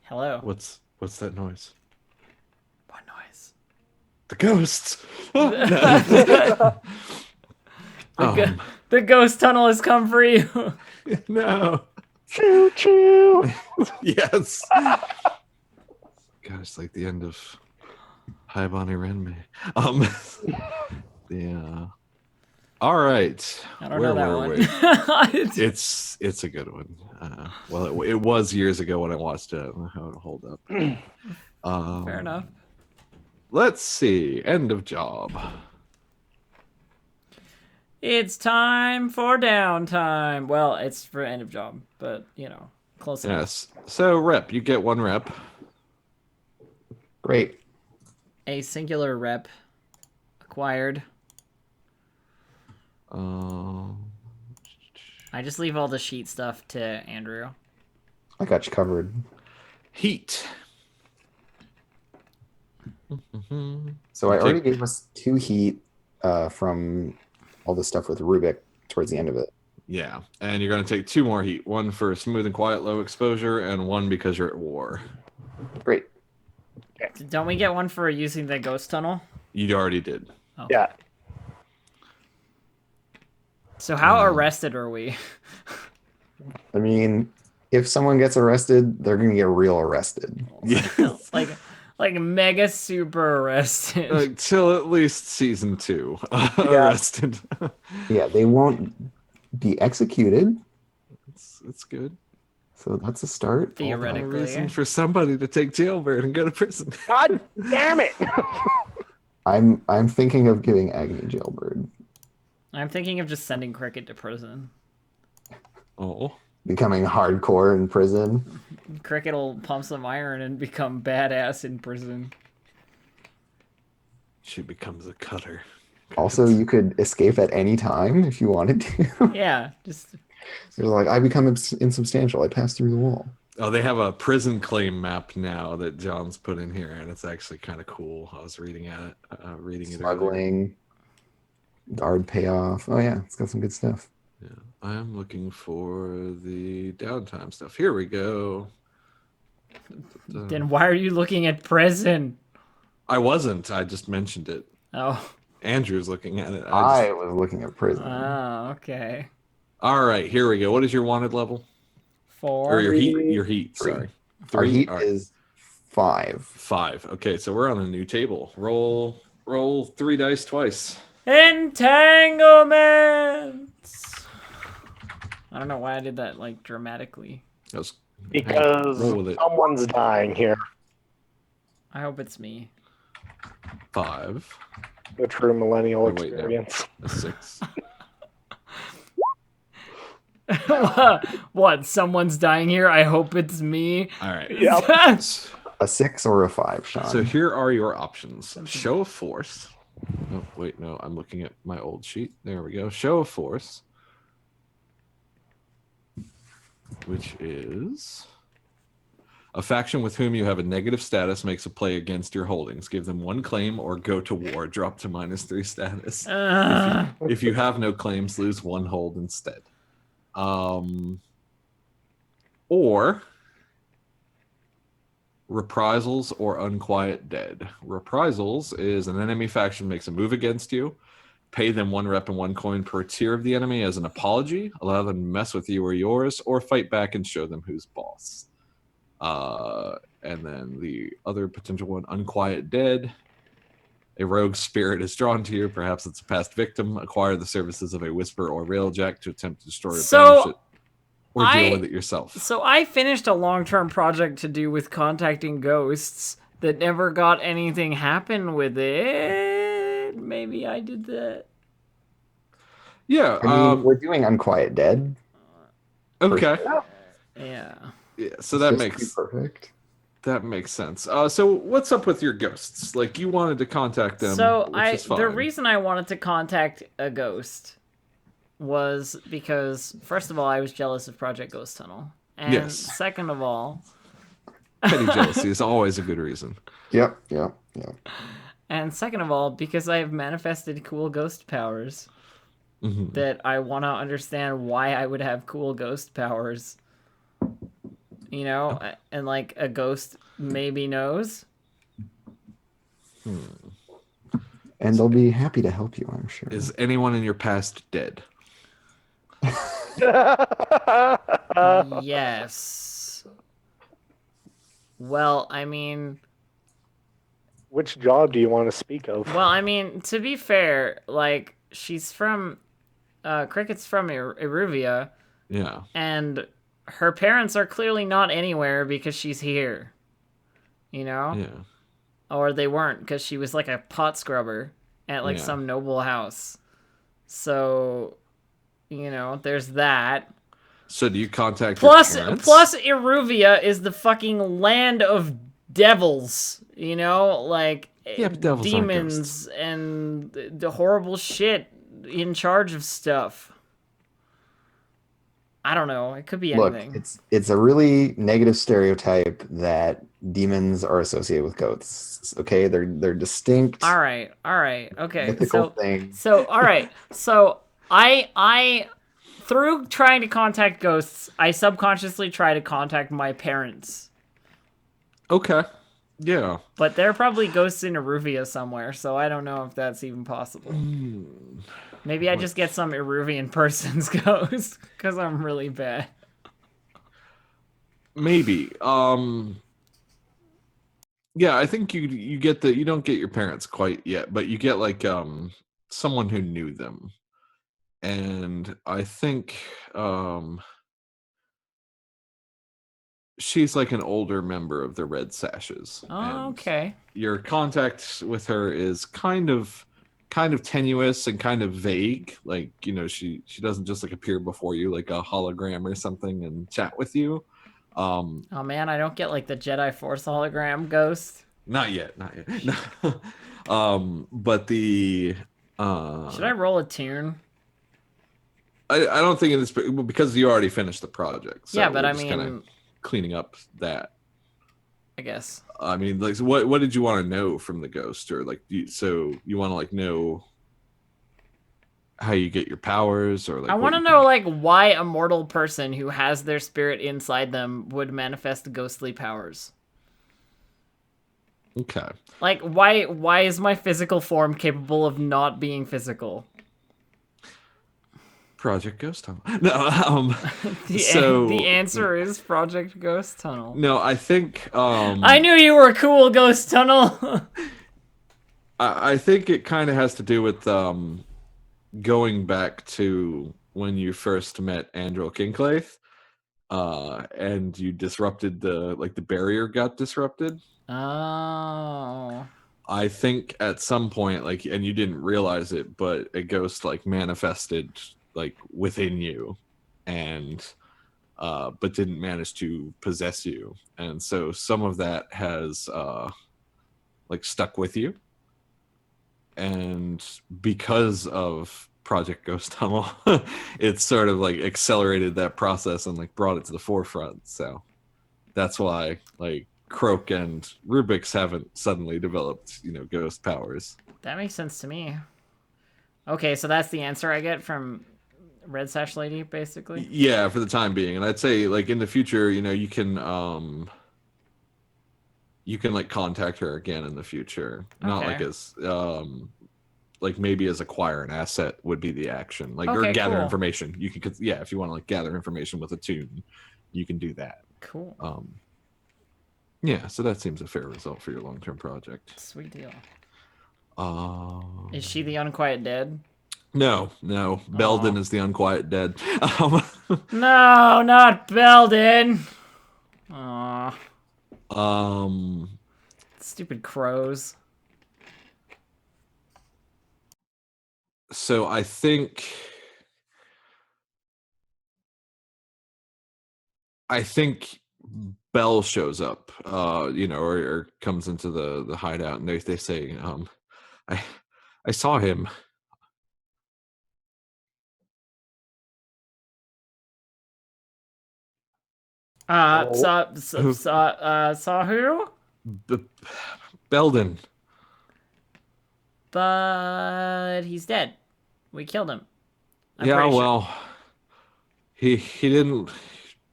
Hello. What's that noise? What noise? The ghosts. Oh, no. the, go- um, the ghost tunnel has come for you. no. Choo choo. Yes. God, it's like the end of Hi Bonnie Renmei. Um, yeah. All right. I don't Where know that were one. we? It's a good one. Well, it was years ago when I watched it. I don't know how it'll hold up. Fair enough. Let's see. End of job. It's time for downtime. Well, it's for end of job, but close enough. Yes. So rep, you get one rep. Great. A singular rep acquired. Um, I just leave all the sheet stuff to Andrew. I got you covered. heat. So I Okay. already gave us 2 heat from all the stuff with Rubik towards the end of it. Yeah, and you're going to take 2 more heat. One for smooth and quiet, low exposure, and one because you're at war. Great. Don't we get one for using the ghost tunnel? You already did. Oh. Yeah. So how arrested are we? I mean, if someone gets arrested, they're going to get real arrested. Yeah. like mega super arrested. Till at least season 2. Arrested. Yeah, they won't be executed. It's good. So that's a start. A Theoretically. reason for somebody to take jailbird and go to prison. God damn it! I'm thinking of giving Agni jailbird, I'm thinking of just sending Cricket to prison. Oh. becoming hardcore in prison. Cricket will pump some iron and become badass in prison. She becomes a cutter. Also, you could escape at any time if you wanted to. Yeah, just They're like, I become insubstantial. I pass through the wall. Oh, they have a prison claim map now that John's put in here, and it's actually kind of cool. I was reading at it, reading it. Earlier. Smuggling, guard payoff. Oh yeah, it's got some good stuff. Yeah, I am looking for the downtime stuff. Here we go. then why are you looking at prison? I wasn't. I just mentioned it. Oh. Andrew's looking at it. I was looking at prison. Oh, okay. All right, here we go. What is your wanted level? 4. Or your heat? Three. Your heat. Three. Sorry. Our heat All right. is 5. 5. Okay, so we're on a new table. Roll 3 dice twice. Entanglements. I don't know why I did that like dramatically. That was- Because roll with it. someone's dying here. I hope it's me. 5, The true millennial Oh, wait, no. experience. a 6. What? Someone's dying here? I hope it's me. All right. Yep. A 6 or a 5, Sean. So here are your options. Show of force. Oh, wait, no, I'm looking at my old sheet. There we go. Show of force. Which is a faction with whom you have a negative status makes a play against your holdings. Give them 1 claim or go to war. Drop to -3 status. If you have no claims, lose 1 hold instead. Or reprisals or unquiet dead. Reprisals is an enemy faction makes a move against you. Pay them 1 rep and 1 coin per tier of the enemy as an apology. Allow them to mess with you or yours, or fight back and show them who's boss. And then the other potential one, unquiet dead. A rogue spirit is drawn to you. Perhaps it's a past victim. Acquire the services of a whisper or railjack to attempt to destroy or banish it, or deal with it yourself. So I finished a long-term project to do with contacting ghosts that never got anything happen with it. Maybe I did that. Yeah. I mean, we're doing Unquiet Dead. Okay. Yeah. Yeah. So that It's just makes perfect. sense. So what's up with your ghosts? Like you wanted to contact them. So which is fine. the reason I wanted to contact a ghost was because first of all I was jealous of Project Ghost Tunnel, and Yes. second of all, petty jealousy is always a good reason. Yep. because I have manifested cool ghost powers Mhm. that I want to understand why I would have cool ghost powers. you know, and like a ghost maybe knows. And they'll be happy to help you, I'm sure. Is anyone in your past dead? Yes. Well, I mean, Which job do you want to speak of? to be fair, like she's from Cricket's from Iruvia, Yeah. and her parents are clearly not anywhere because she's here. You know? Yeah. Or they weren't because she was like a pot scrubber at like Yeah. some noble house. So, you know, there's that. So do you contact Plus, your parents? Iruvia is the fucking land of devils. You know, like Yeah, but devils aren't demons and the horrible shit in charge of stuff. I don't know. It could be Look, anything. it's a really negative stereotype that demons are associated with ghosts. Okay, they're distinct, All right. Okay. mythical things. So all right. So I through trying to contact ghosts, I subconsciously try to contact my parents. Okay. Yeah. But there are probably ghosts in Iruvia somewhere, so I don't know if that's even possible. Maybe I just get some Iruvian person's ghost because I'm really bad. Maybe. Yeah, I think you get you don't get your parents quite yet, but you get like someone who knew them. And I think she's like an older member of the Red Sashes. Oh, and okay. your contact with her is kind of tenuous and kind of vague. Like, you know, she doesn't just like appear before you like a hologram or something and chat with you. Oh man, I don't get like the Jedi Force hologram ghost. Not yet. But the Should I roll a tune? I don't think it is because you already finished the project. So Yeah, but we're I just mean, kinda cleaning up that. I guess. I mean, like, so what did you want to know from the ghost, or like, so you want to like know how you get your powers, or like? I what want to you know like why a mortal person who has their spirit inside them would manifest ghostly powers. Okay. Like why is my physical form capable of not being physical? Project Ghost Tunnel. No. The answer is Project Ghost Tunnel. No, I think. I knew you were cool, Ghost Tunnel. I think it kind of has to do with going back to when you first met Andrel Kinclaith, and you disrupted the barrier got disrupted. Oh. I think at some point, like, and you didn't realize it, but a ghost like manifested like within you, and but didn't manage to possess you, and so some of that has like stuck with you, and because of Project Ghost Tunnel, it's sort of like accelerated that process and like brought it to the forefront. So that's why like Croak and Rubik's haven't suddenly developed, you know, ghost powers. That makes sense to me. Okay, so that's the answer I get from Red Sash Lady, basically? Yeah, for the time being. And I'd say like in the future, you know, you can like contact her again in the future. Not Okay. like as like maybe as acquire an asset would be the action. Like or Okay, gather cool. information. You can yeah, if you want to like gather information with a tune, you can do that. Cool. Yeah, so that seems a fair result for your long-term project. Sweet deal. Um, Is she the Unquiet Dead? No. Belden is the unquiet dead. No, not Belden! Aw. Stupid crows. So I think Bell shows up, you know, or comes into the hideout, and they say, I saw him. Saw who? Belden. But he's dead. We killed him. I'm Yeah, pretty sure. well, he didn't.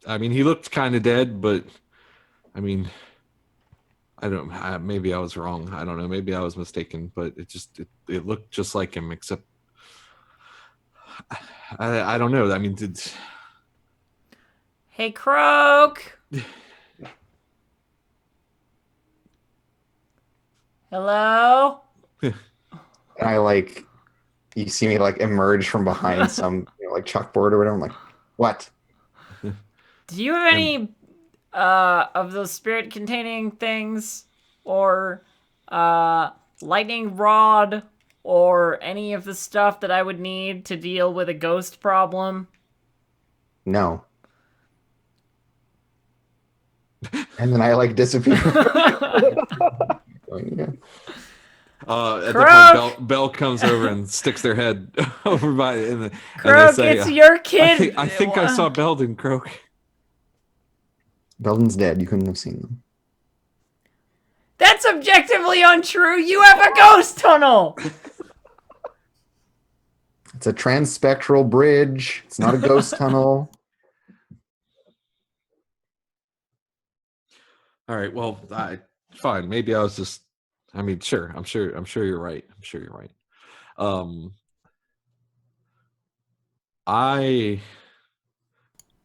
I mean, he looked kind of dead, but I mean, maybe I was wrong. I don't know. Maybe I was mistaken, but it looked just like him, except I don't know. I mean, Hey, Croak. Hello? And I like, you see me like emerge from behind some like chalkboard or whatever. I'm like, what? Do you have any of those spirit containing things? Or lightning rod? Or any of the stuff that I would need to deal with a ghost problem? No. And then I like disappear. Yeah. at Croak! the point, Bell comes over and sticks their head over by, and they Croak, say, it's your kid. I think I saw Belden, Croak. Belden's dead. You couldn't have seen them. That's objectively untrue. You have a ghost tunnel. It's a transspectral bridge. It's not a ghost tunnel. All right. Well, fine. Maybe I was just. I mean, sure. I'm sure you're right. I'm sure you're right. I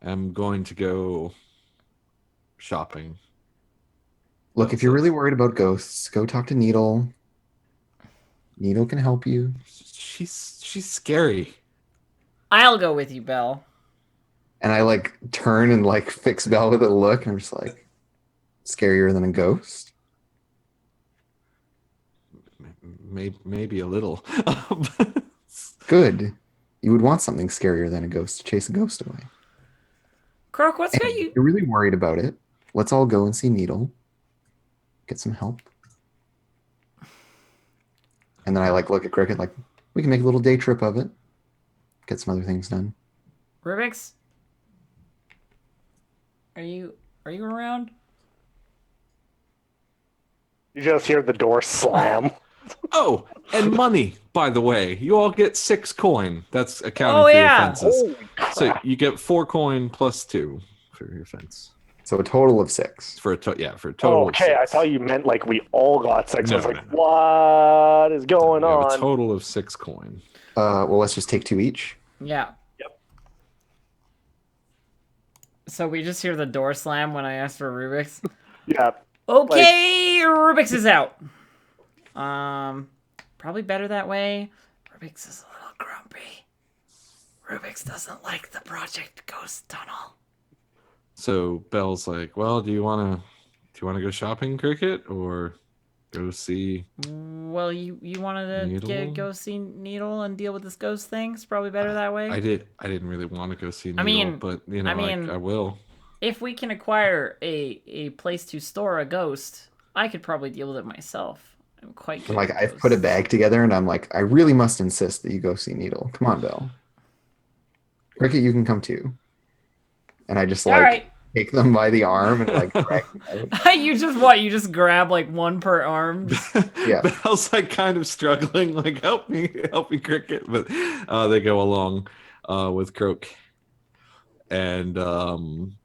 am going to go shopping. Look, if you're really worried about ghosts, go talk to Needle. Needle can help you. She's scary. I'll go with you, Belle. And I like turn and like fix Belle with a look, and I'm just like, scarier than a ghost. Maybe a little. Good. You would want something scarier than a ghost to chase a ghost away. Croak, what's got And you? if you're really worried about it, let's all go and see Needle. Get some help. And then I like look at Cricket like, we can make a little day trip of it. Get some other things done. Rubik's? Are you around? You just hear the door slam. Oh, and money, by the way. You all get 6 coin. That's accounting for yeah. your fences. Holy crap. So you get 4 coin plus 2 for your fence. So a total of 6. For a total. Okay, of 6. I thought you meant like we all got 6. I was No, like, no. what is going You have on? a total of 6 coin. Well, let's just take 2 each. Yeah. Yep. So we just hear the door slam when I ask for Rubik's. Yeah. Okay, Rubik's is out. Probably better that way. Rubik's is a little grumpy. Rubik's doesn't like the Project Ghost Tunnel. So Belle's like, well, do you want to go shopping, Cricket, or go see? Well, you wanted to go see Needle and deal with this ghost thing. It's probably better that way. I didn't really want to go see Needle, mean- but I will. If we can acquire a place to store a ghost, I could probably deal with it myself. I'm quite good. And like at I've put a ghosts. bag together, and I'm like, I really must insist that you go see Needle. Come on, Belle. Cricket, you can come too. And I just All like right. take them by the arm and like drag them out. You just what? You just grab like one per arm. Yeah. Belle's like kind of struggling, like help me, Cricket, but they go along with Croak, and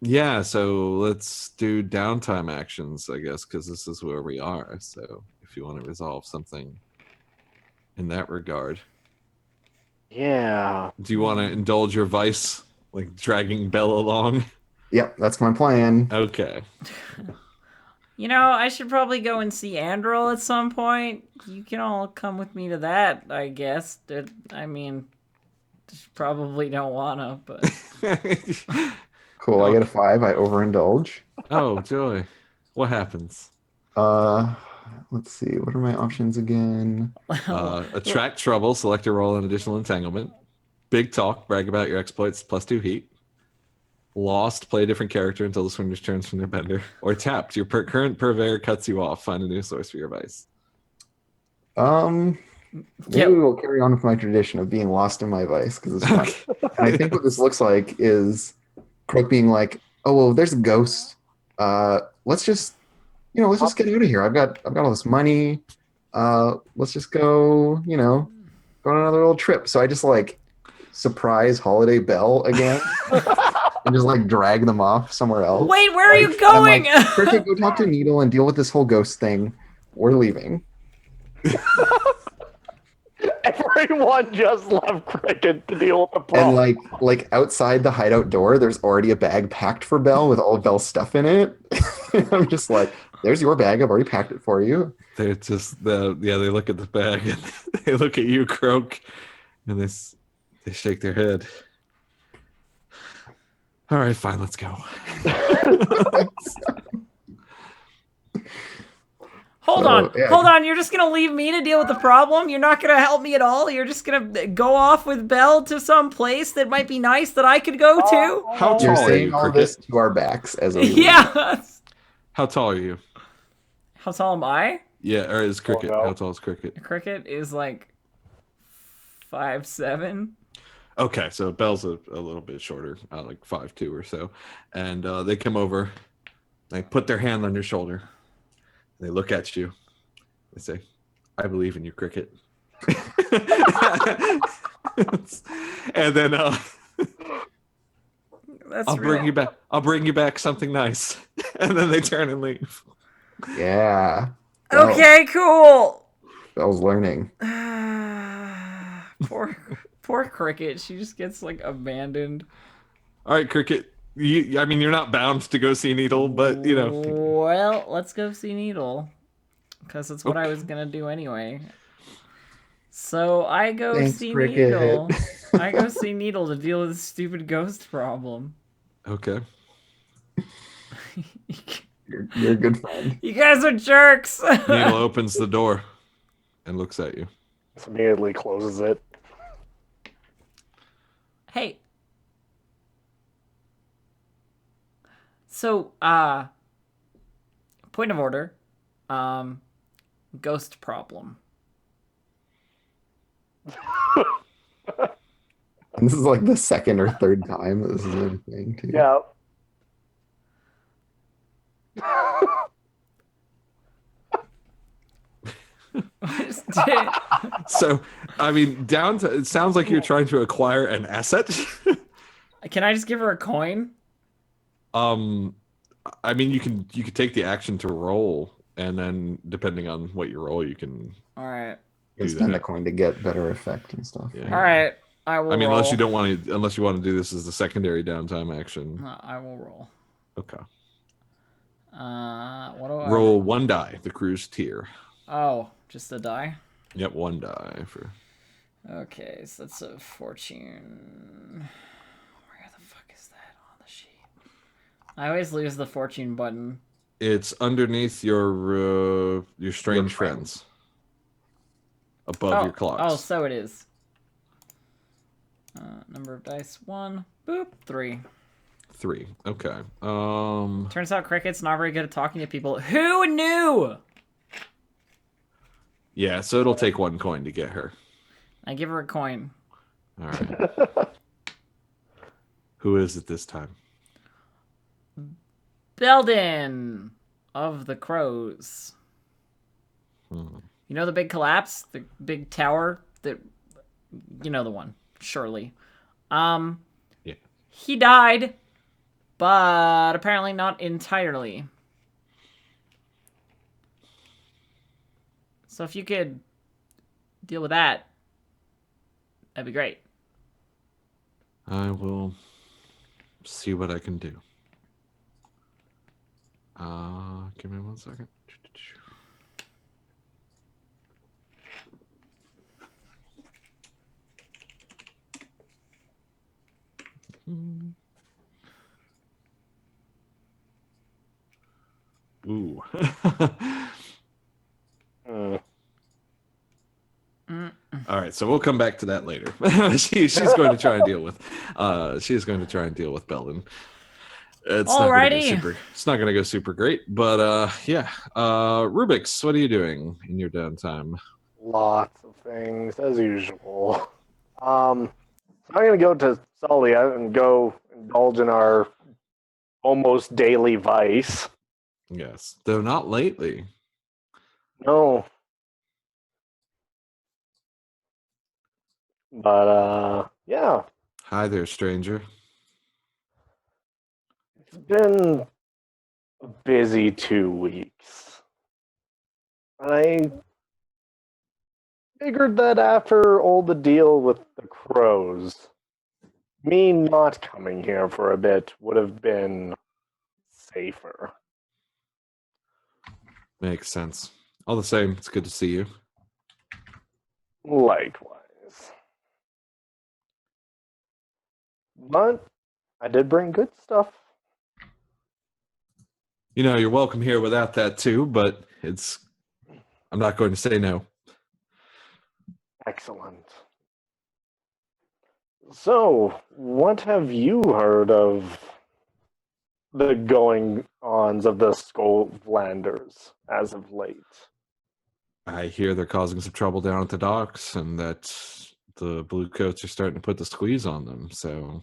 yeah. So let's do downtime actions, I guess, because this is where we are. So if you want to resolve something in that regard, Yeah. do you want to indulge your vice, like dragging Belle along? Yep, that's my plan. Okay. You know, I should probably go and see Andrel at some point. You can all come with me to that, I guess. I mean, probably don't wanna, but Cool. I get a 5. I overindulge. Oh, joy. What happens? Let's see. What are my options again? Attract trouble, select a role in additional entanglement. Big talk, brag about your exploits, +2 heat. Lost, play a different character until the swing returns from their bender. Or tapped, your current purveyor cuts you off. Find a new source for your vice. Maybe Yeah. we will carry on with my tradition of being lost in my vice because it's fun. And I think what this looks like is Croak being like, "Oh well, there's a ghost. Let's just get out of here. I've got all this money. Let's just go on another little trip." So I just like surprise Holiday Belle again. and just like drag them off somewhere else. Wait, where are you Like, I'm like, going? Cricket, go talk to Needle and deal with this whole ghost thing. We're leaving. Everyone just left Cricket to deal with the And problem. like outside the hideout door, there's already a bag packed for Belle with all of Belle's stuff in it. I'm just like, there's your bag. I've already packed it for you. They're just they look at the bag and they look at you, Croak, and they shake their head. All right, fine, let's go. Hold So, on, yeah. hold on. You're just gonna leave me to deal with the problem? You're not gonna help me at all? You're just gonna go off with Belle to some place that might be nice that I could go to? How You're tall are saying you, all Cricket? this to our backs as we leave. Yeah. How tall are you? How tall am I? Yeah, or is Cricket? no. How tall is Cricket? Cricket is like 5'7". Okay, so Belle's a little bit shorter, like 5'2" or so, and they come over, they put their hand on your shoulder, they look at you, they say, "I believe in you, Cricket," and then That's I'll bring you back. I'll bring you back something nice, and then they turn and leave. Yeah. Belle- Okay, cool. Belle's learning. Poor Cricket. She just gets like abandoned. All right, Cricket. I mean, you're not bound to go see Needle, but you know. Well, let's go see Needle, because that's what I was gonna do anyway. So I go Thanks, see Cricket. Needle. I go see Needle to deal with this stupid ghost problem. Okay. You're a good friend. You guys are jerks. Needle opens the door and looks at you. Just immediately closes it. Hey. So, point of order. Ghost problem. And this is like the second or third time that this has been a thing too. Yeah. So, I mean, down to it sounds like you're trying to acquire an asset. Can I just give her a coin? I mean, you could take the action to roll, and then depending on what you roll, you can. All right. You do spend that. a coin to get better effect and stuff. Yeah. All right. I will. I mean, roll. unless you don't want to, unless you want to do this as the secondary downtime action. I will roll. Okay. What do I Roll one die, the cruise tier. Oh, just a die. Yep, one die for. Okay, so that's a fortune. Where the fuck is that on the sheet? I always lose the fortune button. It's underneath your strange friends. Above your clocks. Oh, so it is. Number of dice 1. Boop 3. 3. Okay. Turns out Cricket's not very good at talking to people. Who knew? Yeah, so it'll take one coin to get her. I give her a coin. All right. Who is it this time? Belden of the Crows. Hmm. You know the big collapse? The big tower? You know the one. Surely. Yeah. He died, but apparently not entirely. So if you could deal with that, that'd be great. I will see what I can do. Give me 1 second. Ooh. All right, so we'll come back to that later. She's going to try and deal with. She's going to try and deal with Belden. It's Alrighty. not going to go super great, but yeah. Rubik's, what are you doing in your downtime? Lots of things, as usual. So I'm going to go to Salia and go indulge in our almost daily vice. Yes, though not lately. No. But, yeah. Hi there, stranger. been a busy 2 weeks. I figured that after all the deal with the crows, me not coming here for a bit would have been safer. Makes sense. All the same, it's good to see you. Likewise. But I did bring good stuff. You know, you're welcome here without that too, but I'm not going to say no. Excellent. So, what have you heard of the going-ons of the Skulllanders as of late? I hear they're causing some trouble down at the docks and that the blue coats are starting to put the squeeze on them, so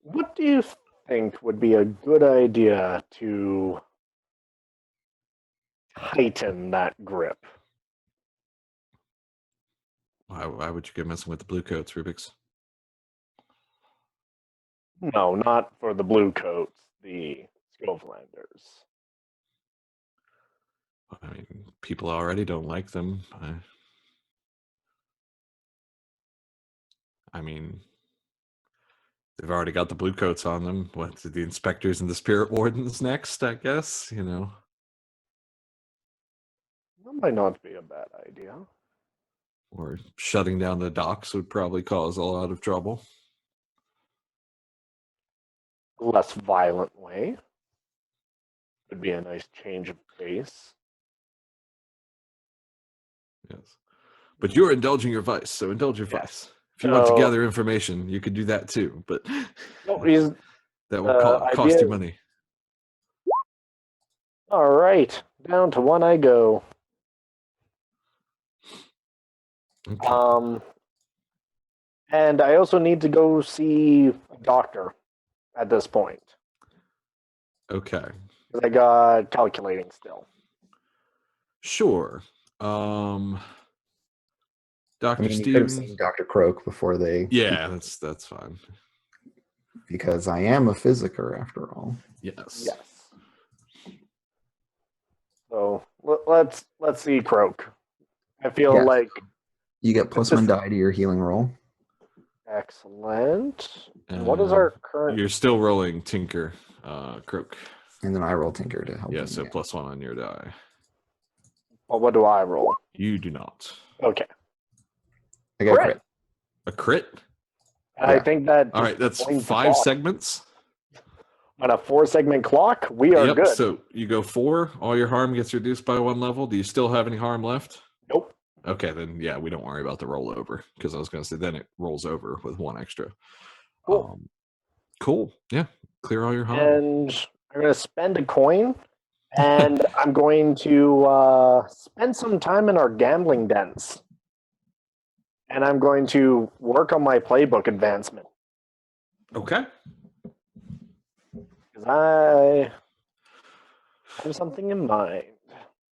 What do you think would be a good idea to tighten that grip? why would you get messing with the blue coats, Rubik's? No, not for the blue coats, the Skulllanders. I mean, people already don't like them. I mean, they've already got the blue coats on them. What, the inspectors and the spirit wardens next, I guess, you know? That might not be a bad idea. Or shutting down the docks would probably cause a lot of trouble. Less violent way. Would be a nice change of pace. Yes. But you're indulging your vice, so indulge your Yeah. vice. If you want to So- gather information, you could do that too, but No, he's that will cost idea- you money. all right. Down to one I go. Okay. And I also need to go see a doctor at this point. Okay. 'Cause I got calculating still. Sure. I Dr. mean, you could have Stevens. seen Dr. Croak before they. Yeah, that's fine. Because I am a physiker after all. Yes. Yes. So let's see Croak. I feel Yes. like You get plus one die to your healing roll. excellent. And what is our current? You're still rolling Tinker, Croak. And then I roll Tinker to help. Yeah, him, so plus one on your die. Well, what do I roll? You do not. Okay. I got a Crit. crit. A crit? I Yeah. think that. All right, that's Going to 5 clock. segments. On a 4-segment clock, we are Yep, good. so you go 4, all your harm gets reduced by 1 level. Do you still have any harm left? Nope. Okay, then yeah, we don't worry about the rollover because I was going to say then it rolls over with 1 extra. Cool. Cool. Yeah, clear all your harm. And I'm going to spend a coin, and I'm going to spend some time in our gambling dens. And I'm going to work on my playbook advancement. Okay. Because I have something in mind.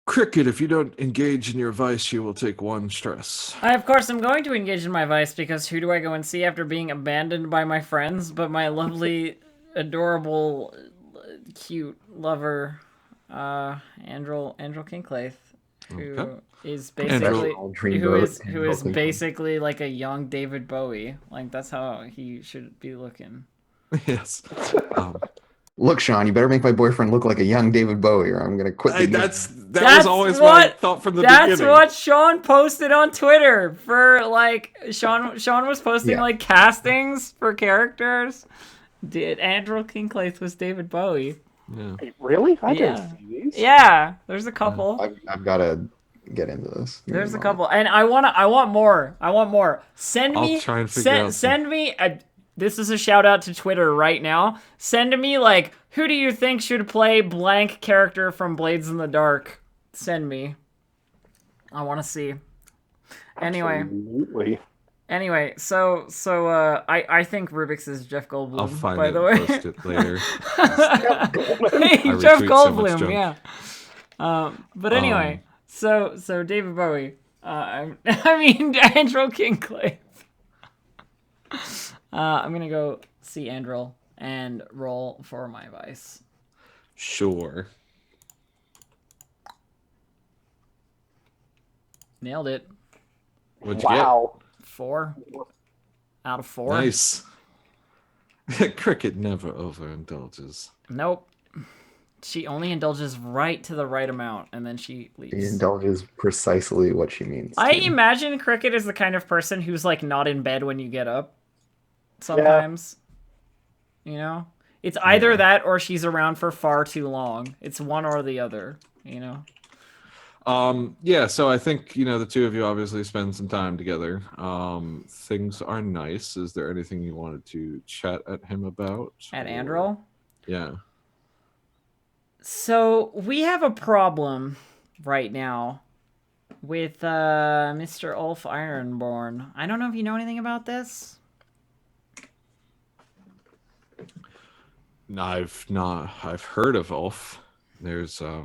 Cricket, if you don't engage in your vice, you will take 1 stress. I, of course, am going to engage in my vice because who do I go and see after being abandoned by my friends but my lovely, adorable, cute lover, Andrew Kinklaith, who Okay. is Andrew. basically who is basically like a young David Bowie. Like that's how he should be looking. Yes. Look, Sean, you better make my boyfriend look like a young David Bowie, or I'm gonna quit the game. That That's was always what I what- thought from the That's beginning. what Sean posted on Twitter for like Sean was posting Yeah. like castings for characters. Did Andrew Kinklaith was David Bowie? Yeah. Wait, really? I Yeah. didn't see these. Yeah, there's a couple. I've got to get into this. Give me There's a moment. couple, and I want more. Send I'll me, try and figure out some- send me. This is a shout out to Twitter right now. Send me like, who do you think should play blank character from Blades in the Dark? Send me. I want to see. Absolutely. Anyway, so I think Rubik's is Jeff Goldblum. I'll find by it the and way. post it later. Hey, I Jeff retweet so much Goldblum, junk. yeah. But anyway, so David Bowie. I mean Andrew Kinkley. I'm gonna go see Andrew and roll for my vice. Sure. Nailed it. What'd you Wow. 4 out of 4. get? Nice. Cricket never overindulges. Nope. She only indulges right to the right amount, and then she She leaves. indulges precisely what she means. I to. imagine Cricket is the kind of person who's like not in bed when you get up. Sometimes. You know? It's either Yeah. that or she's around for far too long. It's one or the other, you know? Yeah, so I think, the two of you obviously spend some time together. Things are nice. Is there anything you wanted to chat at him about? At or- Andrel? Yeah. So we have a problem right now with Mr. Ulf Ironborn. I don't know if you know anything about this. No, I've heard of Ulf. There's I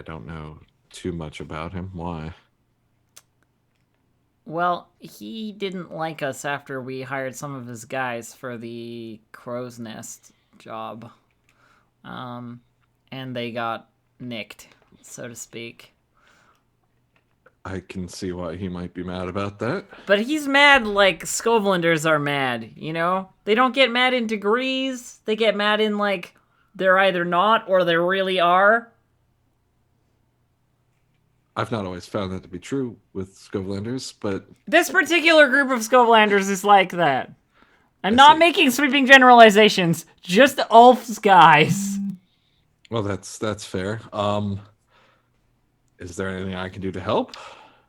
don't know too much about him. Why? Well, he didn't like us after we hired some of his guys for the Crow's Nest job. And they got nicked, so to speak. I can see why he might be mad about that. But he's mad like Skovlanders are mad, you know? They don't get mad in degrees. They get mad in like they're either not or they really are. I've not always found that to be true with Skovlanders, but This particular group of Skovlanders is like that. I'm I not see. making sweeping generalizations, just Ulf's guys. well, that's fair. Is there anything I can do to help?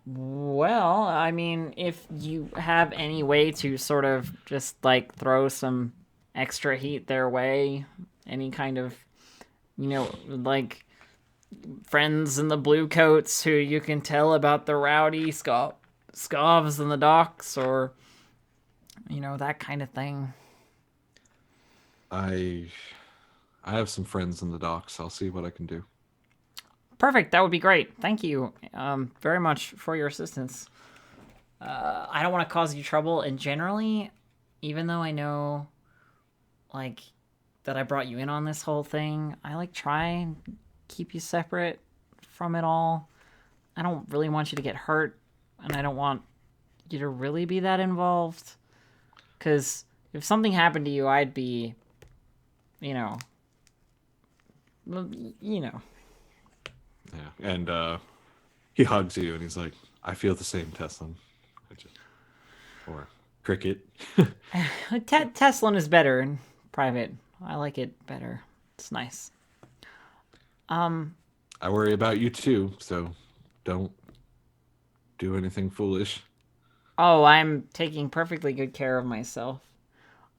Well, I mean, if you have any way to sort of just like throw some extra heat their way, any kind of, like friends in the blue coats who you can tell about the rowdy scovs in the docks, or that kind of thing. I have some friends in the docks. I'll see what I can do. Perfect. That would be great. Thank you very much for your assistance. I don't want to cause you trouble, and generally, even though I know, like, that I brought you in on this whole thing, I try and keep you separate from it all. I don't really want you to get hurt, and I don't want you to really be that involved. Because if something happened to you, I'd be, well, Yeah. And he hugs you and he's like, I feel the same, Tesla. Or Cricket. Tesla is better in private. I like it better. It's nice. I worry about you too, so don't do anything foolish. Oh, I'm taking perfectly good care of myself.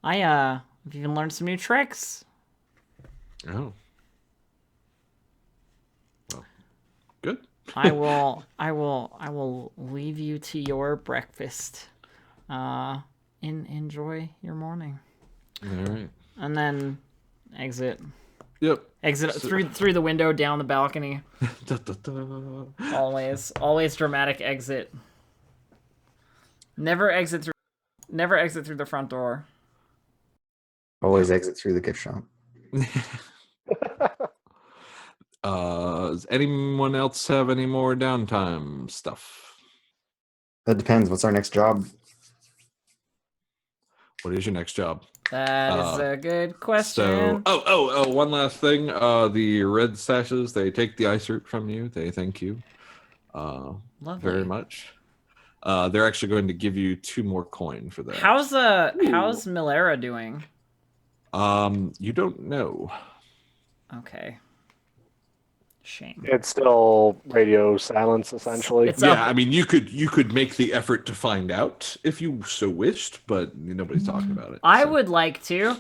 I've even learned some new tricks. Oh. Well, good. I will leave you to your breakfast. Enjoy your morning. All right. And then exit Yep. through the window down the balcony. Da, da, da. Always dramatic exit. Never exit through the front door. Always exit through the gift shop. Does anyone else have any more downtime stuff? That depends. What's our next job? What is your next job? That is a good question. So, one last thing. The red sashes, they take the ice root from you. They thank you Lovely. very much. They're actually going to give you 2 more coin for that. How's Milera doing? You don't know. Okay. Shame. It's still radio silence, essentially. It's Yeah, up. I mean, you could make the effort to find out if you so wished, but nobody's talking about it. I so. would like to.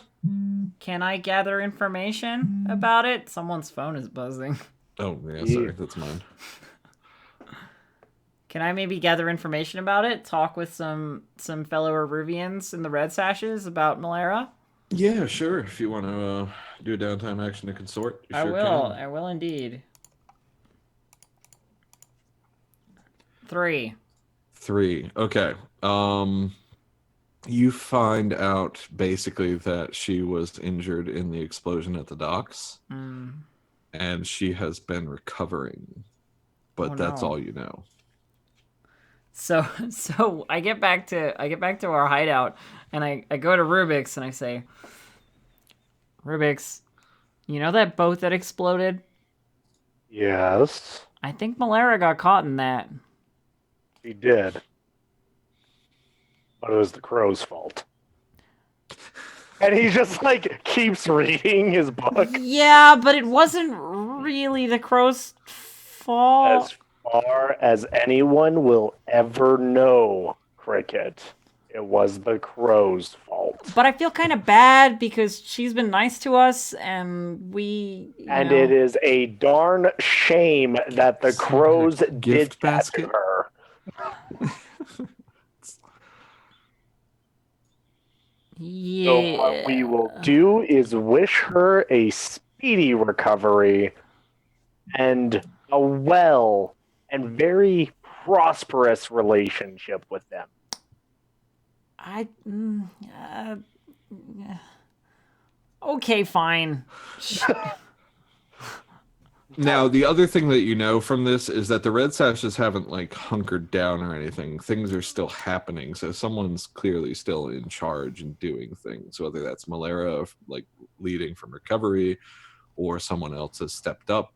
Can I gather information about it? Someone's phone is buzzing. Oh, yeah, sorry, that's mine. Can I maybe gather information about it? Talk with some fellow Eruvians in the Red Sashes about Malera? Yeah, sure. If you want to do a downtime action to consort, you I sure will. can. I will indeed. 3. 3. Okay. You find out basically that she was injured in the explosion at the docks, Mm. and she has been recovering. But Oh, that's no. all you know. So I get back to our hideout, and I go to Rubik's and I say, Rubik's, you know that boat that exploded? Yes, I think Malara got caught in that. he did. But it was the crow's fault. And he just like keeps reading his book. Yeah, but it wasn't really the crow's fault. As far as anyone will ever know, Cricket, it was the crow's fault. But I feel kind of bad because she's been nice to us, and we. And it is a darn shame that the crows did gift that to basket? her. Yeah. So what we will do is wish her a speedy recovery and a well and very prosperous relationship with them. Okay, fine. Now, the other thing that you know from this is that the Red Sashes haven't like hunkered down or anything. Things are still happening, so someone's clearly still in charge and doing things. Whether that's Malara like leading from recovery, or someone else has stepped up,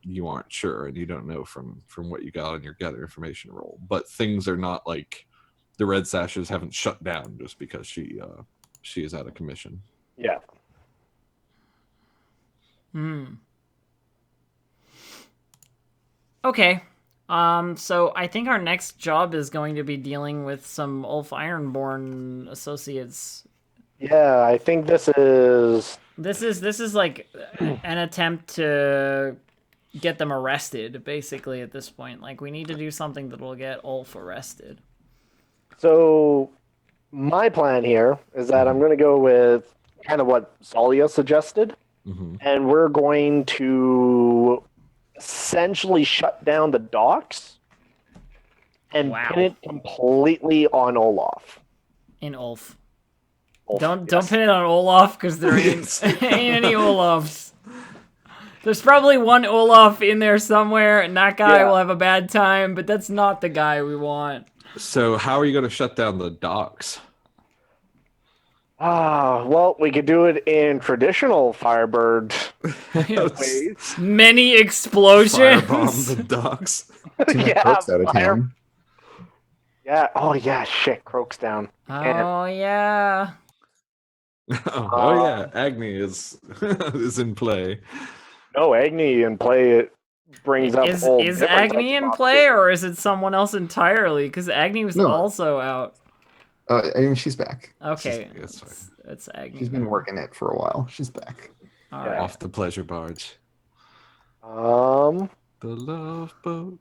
you aren't sure, and you don't know from what you got on your gather information roll. But things are not like the Red Sashes haven't shut down just because she is out of commission. Yeah. Okay. So I think our next job is going to be dealing with some Ulf Ironborn associates. Yeah, I think this is This is like an attempt to get them arrested, basically, at this point. Like, we need to do something that will get Ulf arrested. so my plan here is that I'm going to go with kind of what Salia suggested, and we're going to essentially shut down the docks and Wow. pin it completely on Olaf. In Ulf. Olaf, Don't yes. pin it on Olaf, because there ain't any Olafs. There's probably one Olaf in there somewhere, and that guy Yeah. will have a bad time, but that's not the guy we want. So, how are you going to shut down the docks? Well, we could do it in traditional Firebird ways. Many explosions. Firebomb the docks. Too many Yeah, folks out of fire- town. Yeah. Oh yeah. Shit. Croak's down. Oh, yeah. Oh yeah, Agni is is in play. No, Agni in play. It brings up Is whole is different Agni types in of play, options. or is it someone else entirely? Because Agni was No. also out. I mean, she's back. Okay, That's fine. it's Agni. She's been working it for a while. She's back. All Yeah. right. Off the pleasure barge. Um. The love boat.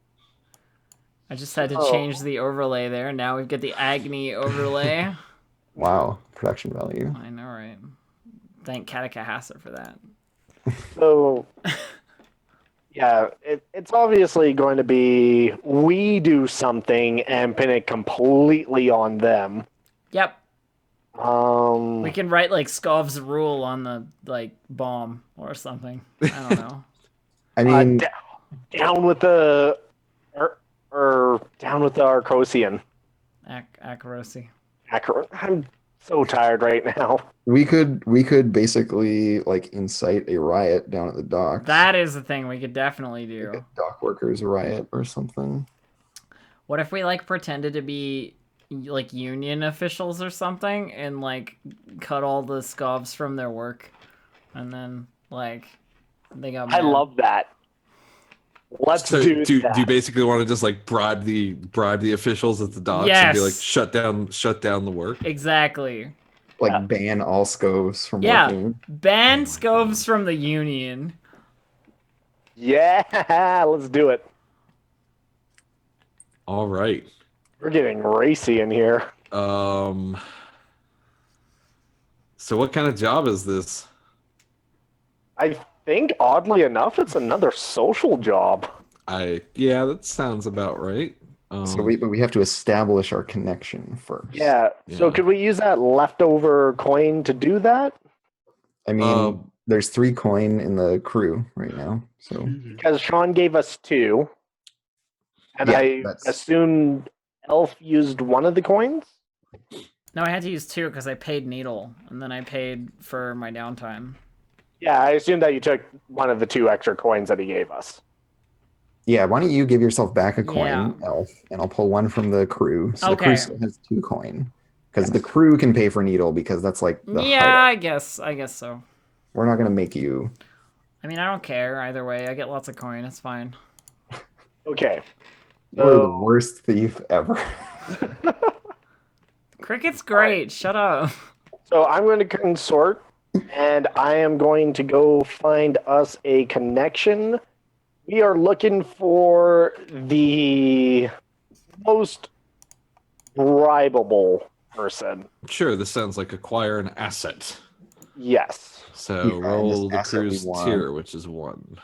I just had to Oh. change the overlay there. Now we've got the Agni overlay. Wow, production value. I know, right? Thank Katakahasa for that. So. Yeah, it's obviously going to be we do something and pin it completely on them. Yep. We can write like Skov's rule on the like bomb or something. I don't know. I mean, down with the or down with the Arcosian. Akarosi. I'm so tired right now. we could basically like incite a riot down at the docks. That is the thing we could definitely do. Like a dock workers riot or something. What if we like pretended to be like union officials or something and like cut all the Skovs from their work, and then like they got I mad. love that. Let's So do do that. you basically want to just like bribe the officials at the docks and be like Yes. shut down the work? Exactly. Like Yeah. ban all scoves from Yeah. working. Ban Skovs from the union. Yeah, let's do it. All right. We're getting racy in here. So what kind of job is this? I think, oddly enough, it's another social job. Yeah, that sounds about right. So we have to establish our connection first. Yeah. So Yeah. could we use that leftover coin to do that? I mean, there's 3 coin in the crew right now. So Because Sean gave us 2, and Yeah, I that's- assumed Elf used one of the coins. No, I had to use 2 because I paid Needle, and then I paid for my downtime. Yeah, I assumed that you took one of the 2 extra coins that he gave us. yeah, why don't you give yourself back a coin, Yeah. Elf, and I'll pull one from the crew. So the Okay. crew still has 2 coin. Because the crew can pay for Needle because that's like the Yeah, hideout. I guess so. We're not gonna make you. I mean, I don't care either way. I get lots of coin. It's fine. Okay. You're the So, worst thief ever. Cricket's great. Shut up. so I'm going to consort, and I am going to go find us a connection. We are looking for the most bribable person. Sure, this sounds like acquire an asset. Yes. So Yeah, and roll this the asset we crew's want- tier, which is 1.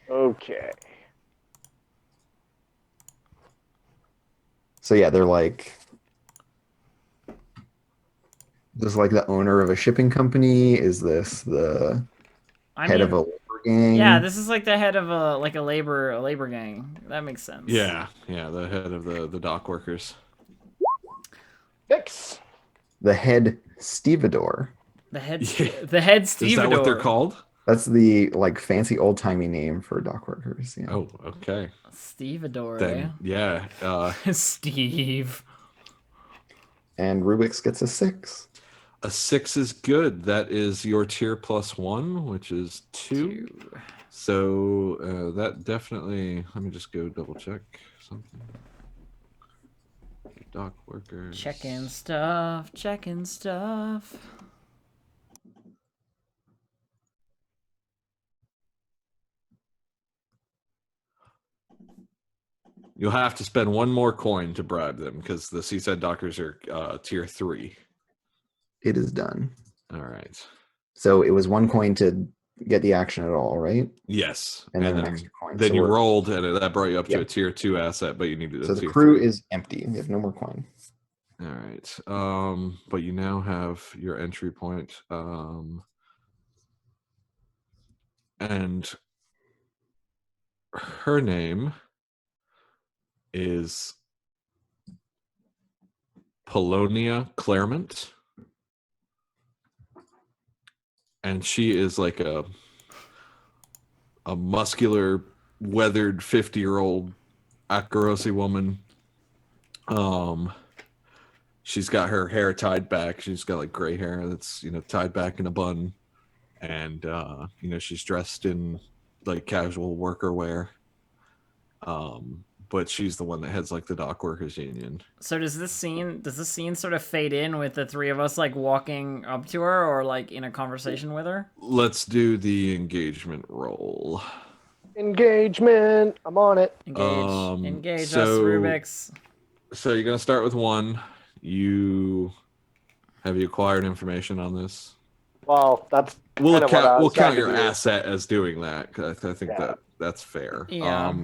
Okay. So yeah, they're like. This is like the owner of a shipping company. Is this the I head mean, of a labor gang? yeah, this is like the head of a labor gang. That makes sense. Yeah, the head of the dock workers. 6. The head stevedore. The head, Yeah. the head Is that what they're stevedore. called? That's the like fancy old timey name for dock workers. Yeah. Oh, okay. Stevedore. Then yeah, Steve. And Rubik's gets a 6. a 6 is good. That is your tier plus 1, which is 2. So that definitely. Let me just go double check something. Dock workers. Checking stuff. Checking stuff. You'll have to spend 1 more coin to bribe them because the Seaside Dockers are tier 3. It is done. All right. So it was 1 coin to get the action at all, right? Yes. And then an extra coin. Then So you we're- rolled, and that brought you up to Yeah. a tier 2 asset, but you needed a So the tier crew 3. is empty. We have no more coin. All right. But you now have your entry point. And her name is Polonia Claremont. And she is like a muscular, weathered 50-year-old Akarosi woman. She's got her hair tied back. She's got like gray hair that's, tied back in a bun. And, she's dressed in like casual worker wear. But she's the one that heads like the dock workers union. So does this scene sort of fade in with the 3 of us like walking up to her or like in a conversation with her? Let's do the engagement roll. Engagement. I'm on it. Engage us, so- Rubik's. So you're gonna start with 1. Have you acquired information on this? Well, that's We'll kind of what I count. was We'll count trying to your do. asset as doing that. 'Cause I think Yeah. that's fair. Yeah.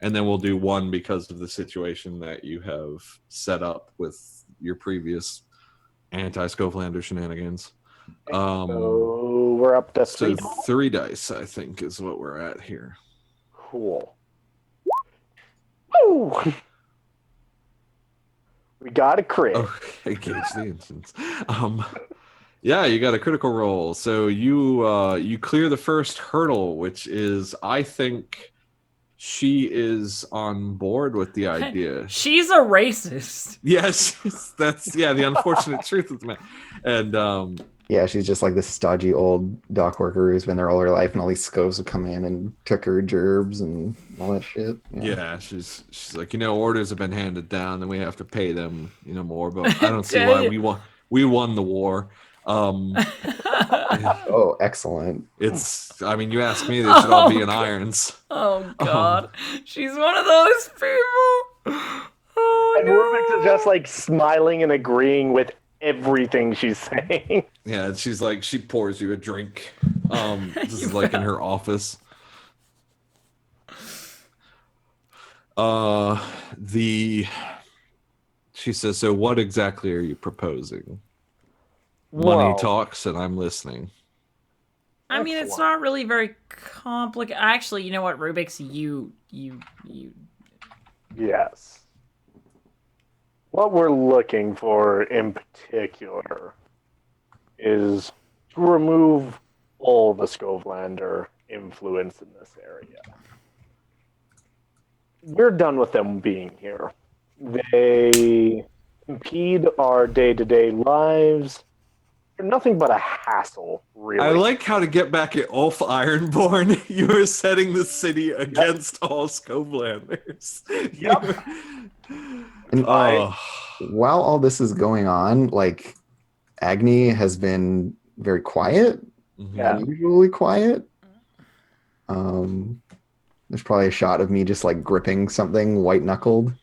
And then we'll do 1 because of the situation that you have set up with your previous anti-Scovelander shenanigans. So we're up to So 3. 3 dice, I think, is what we're at here. Cool. Woo! We got a crit. Oh, engage the instance. Yeah, you got a critical roll. So you clear the first hurdle, which is, I think, she is on board with the idea. She's a racist. Yes, that's the unfortunate truth of the matter. And Yeah, she's just like this stodgy old dock worker who's been there all her life, and all these scopes have come in and took her gerbs and all that shit. yeah, she's like, orders have been handed down, and we have to pay them, more. But I don't see why we won the war. Oh, excellent. It's, you ask me, they should all be in irons. Oh God, she's one of those people. Oh, And Rubik's is just like smiling and agreeing with everything she's saying. Yeah, and she's like, she pours you a drink. This is like in her office. She says, so what exactly are you proposing? Money Well, talks and I'm listening. I mean, it's Excellent. not really very complicated. Actually, you know what, Rubik's, you. yes. What we're looking for in particular is to remove all the Skovlander influence in this area. We're done with them being here. They impede our day-to-day lives. They're nothing but a hassle, really. I like how, to get back at Ulf Ironborn, you are setting the city against all Skovlanders. Yep. And Oh, while all this is going on, like Agni has been very quiet, mhm. Yeah. unusually quiet. There's probably a shot of me just like gripping something white knuckled. I'm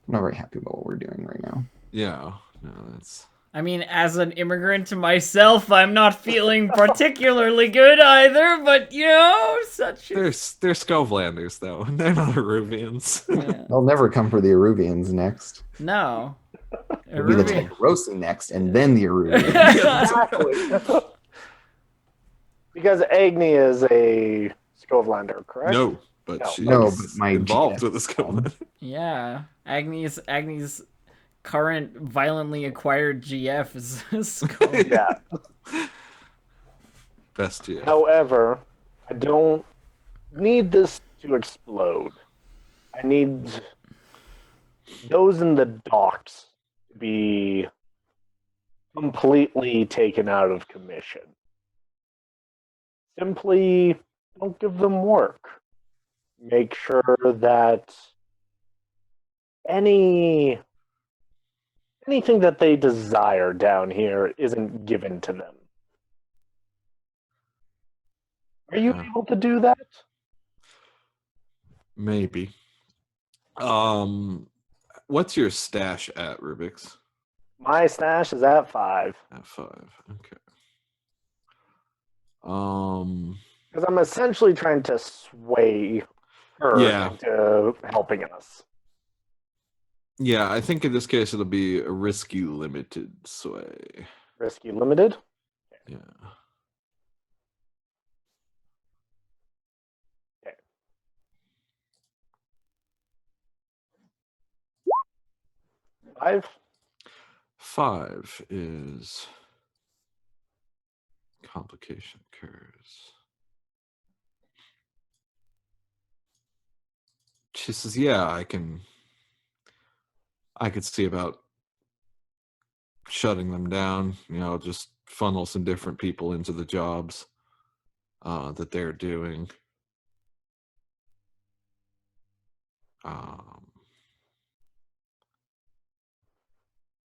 not very happy about what we're doing right now. Yeah, no, that's I mean, as an immigrant myself, I'm not feeling particularly good either, but you know, such they're is. they're Skovlanders though. They're not Aruvians. Yeah. They'll never come for the Aruvians next. No. It'll be the Arubi- Tekarosi next, and then the Aruvians. Exactly. Because Agni is a Skovlander, correct? No, but No. she's No, but my involved GF with the Skovlander. Yeah. Agni's current violently acquired GF is Skull. Yeah. Best year. However, I don't need this to explode. I need those in the docks to be completely taken out of commission. Simply don't give them work. Make sure that anything that they desire down here isn't given to them. Are you Yeah. able to do that? Maybe. What's your stash at, Rubik's? My stash is at 5. At 5. Okay. Because I'm essentially trying to sway her Yeah. into helping us. Yeah, I think in this case it'll be a risky limited sway. Risky limited. Yeah. Okay. Five. 5 is complication occurs. She says, yeah, I could see about shutting them down, just funnel some different people into the jobs that they're doing.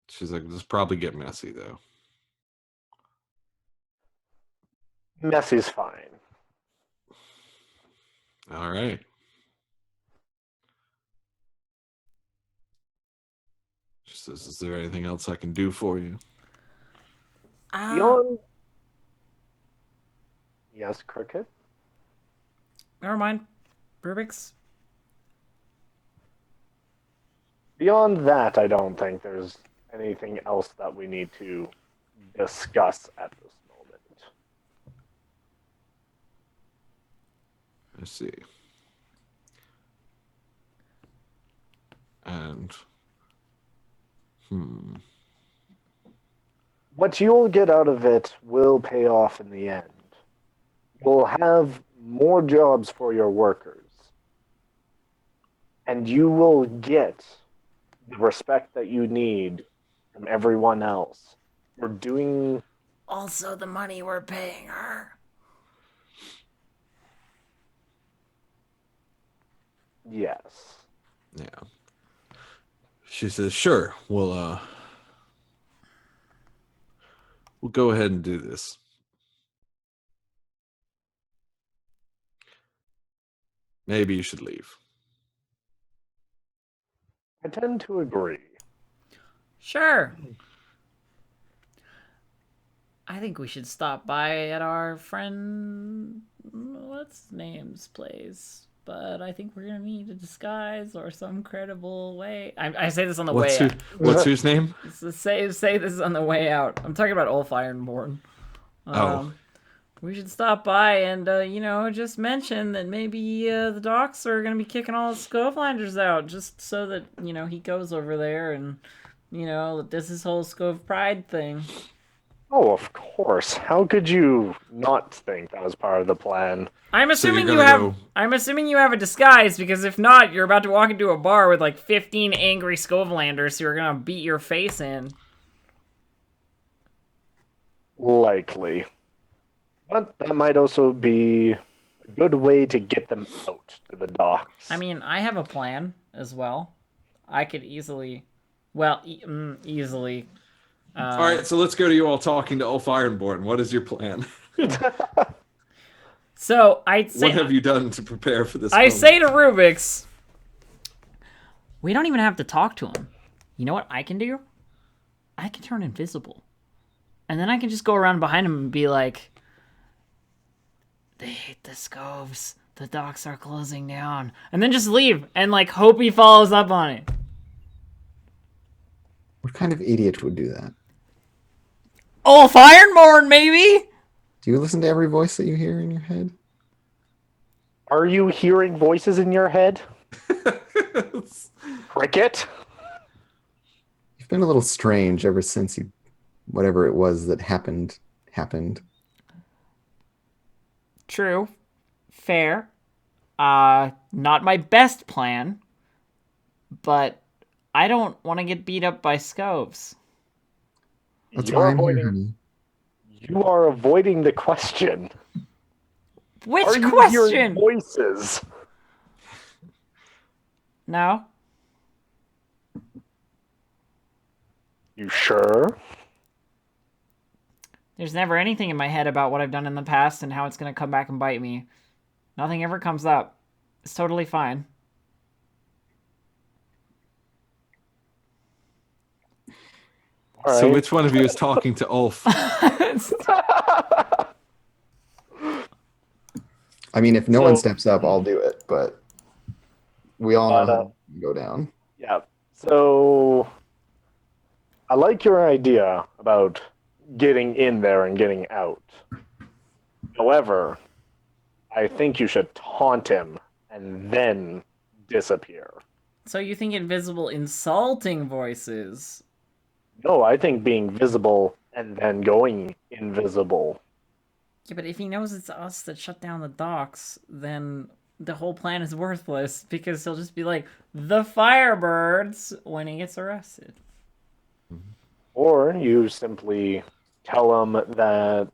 She's like, this probably get messy though. Messy's fine. All right. She says, is there anything else I can do for you? Beyond. Yes, Cricket. Never mind. Rubik's. Beyond that, I don't think there's anything else that we need to discuss at this moment. I see. And What you'll get out of it will pay off in the end. You'll have more jobs for your workers. And you will get the respect that you need from everyone else. We're doing... Also, the money we're paying her. Yes. yeah. She says, sure, we'll go ahead and do this. Maybe you should leave. I tend to agree. Sure. I think we should stop by at our friend what's name's place. but I think we're gonna need a disguise or some credible way. I say this on the What's way. what's whose name? Say this on the way out. I'm talking about Ulf Ironborn. Oh. We should stop by and just mention that maybe the docs are gonna be kicking all the Scovelanders out, just so that he goes over there and does his whole Scove Pride thing. Oh, of course. How could you not think that was part of the plan? I'm So you're assuming you gonna have. go- I'm assuming you have a disguise, because if not, you're about to walk into a bar with like 15 angry Scovelanders who are gonna beat your face in. Likely. But that might also be a good way to get them out to the docks. I mean, I have a plan as well. I could easily, easily. All right, so let's go to you all talking to Ulf Ironborn. What is your plan? So I say, What have you done to prepare for this? I moment? say to Rubik's, we don't even have to talk to him. You know what I can do? I can turn invisible, and then I can just go around behind him and be like, "They hate the Scoves. The docks are closing down," and then just leave and like hope he follows up on it. What kind of idiot would do that? Oh, Ironborn, maybe. Do you listen to every voice that you hear in your head? Are you hearing voices in your head? Cricket? You've been a little strange ever since whatever it was that happened. True. Fair. Not my best plan, but I don't want to get beat up by Scoves. That's You're why I'm here, avoiding- honey. You are avoiding the question. Which Are you question? hearing voices? No. You sure? There's never anything in my head about what I've done in the past and how it's going to come back and bite me. Nothing ever comes up. It's totally fine. All So right. which one of you is talking to Ulf? I mean, if no So- one steps up, I'll do it, but we all know But, how to go down. Yeah. So I like your idea about getting in there and getting out. However, I think you should taunt him and then disappear. So you think invisible insulting voices? No, I think being visible and then going invisible. Yeah, but if he knows it's us that shut down the docks, then the whole plan is worthless, because he'll just be like, the Firebirds, when he gets arrested. Or you simply tell him that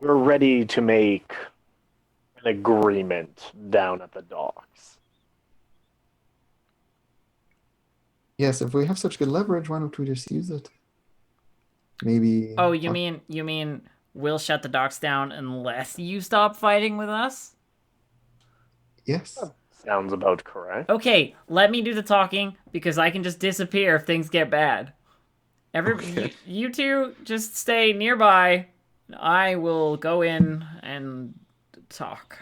we're ready to make an agreement down at the docks. Yes, if we have such good leverage, why don't we just use it? Maybe. Oh, you mean we'll shut the docks down unless you stop fighting with us? Yes. Sounds about correct. Okay, let me do the talking, because I can just disappear if things get bad. Okay. You two just stay nearby. I will go in and talk.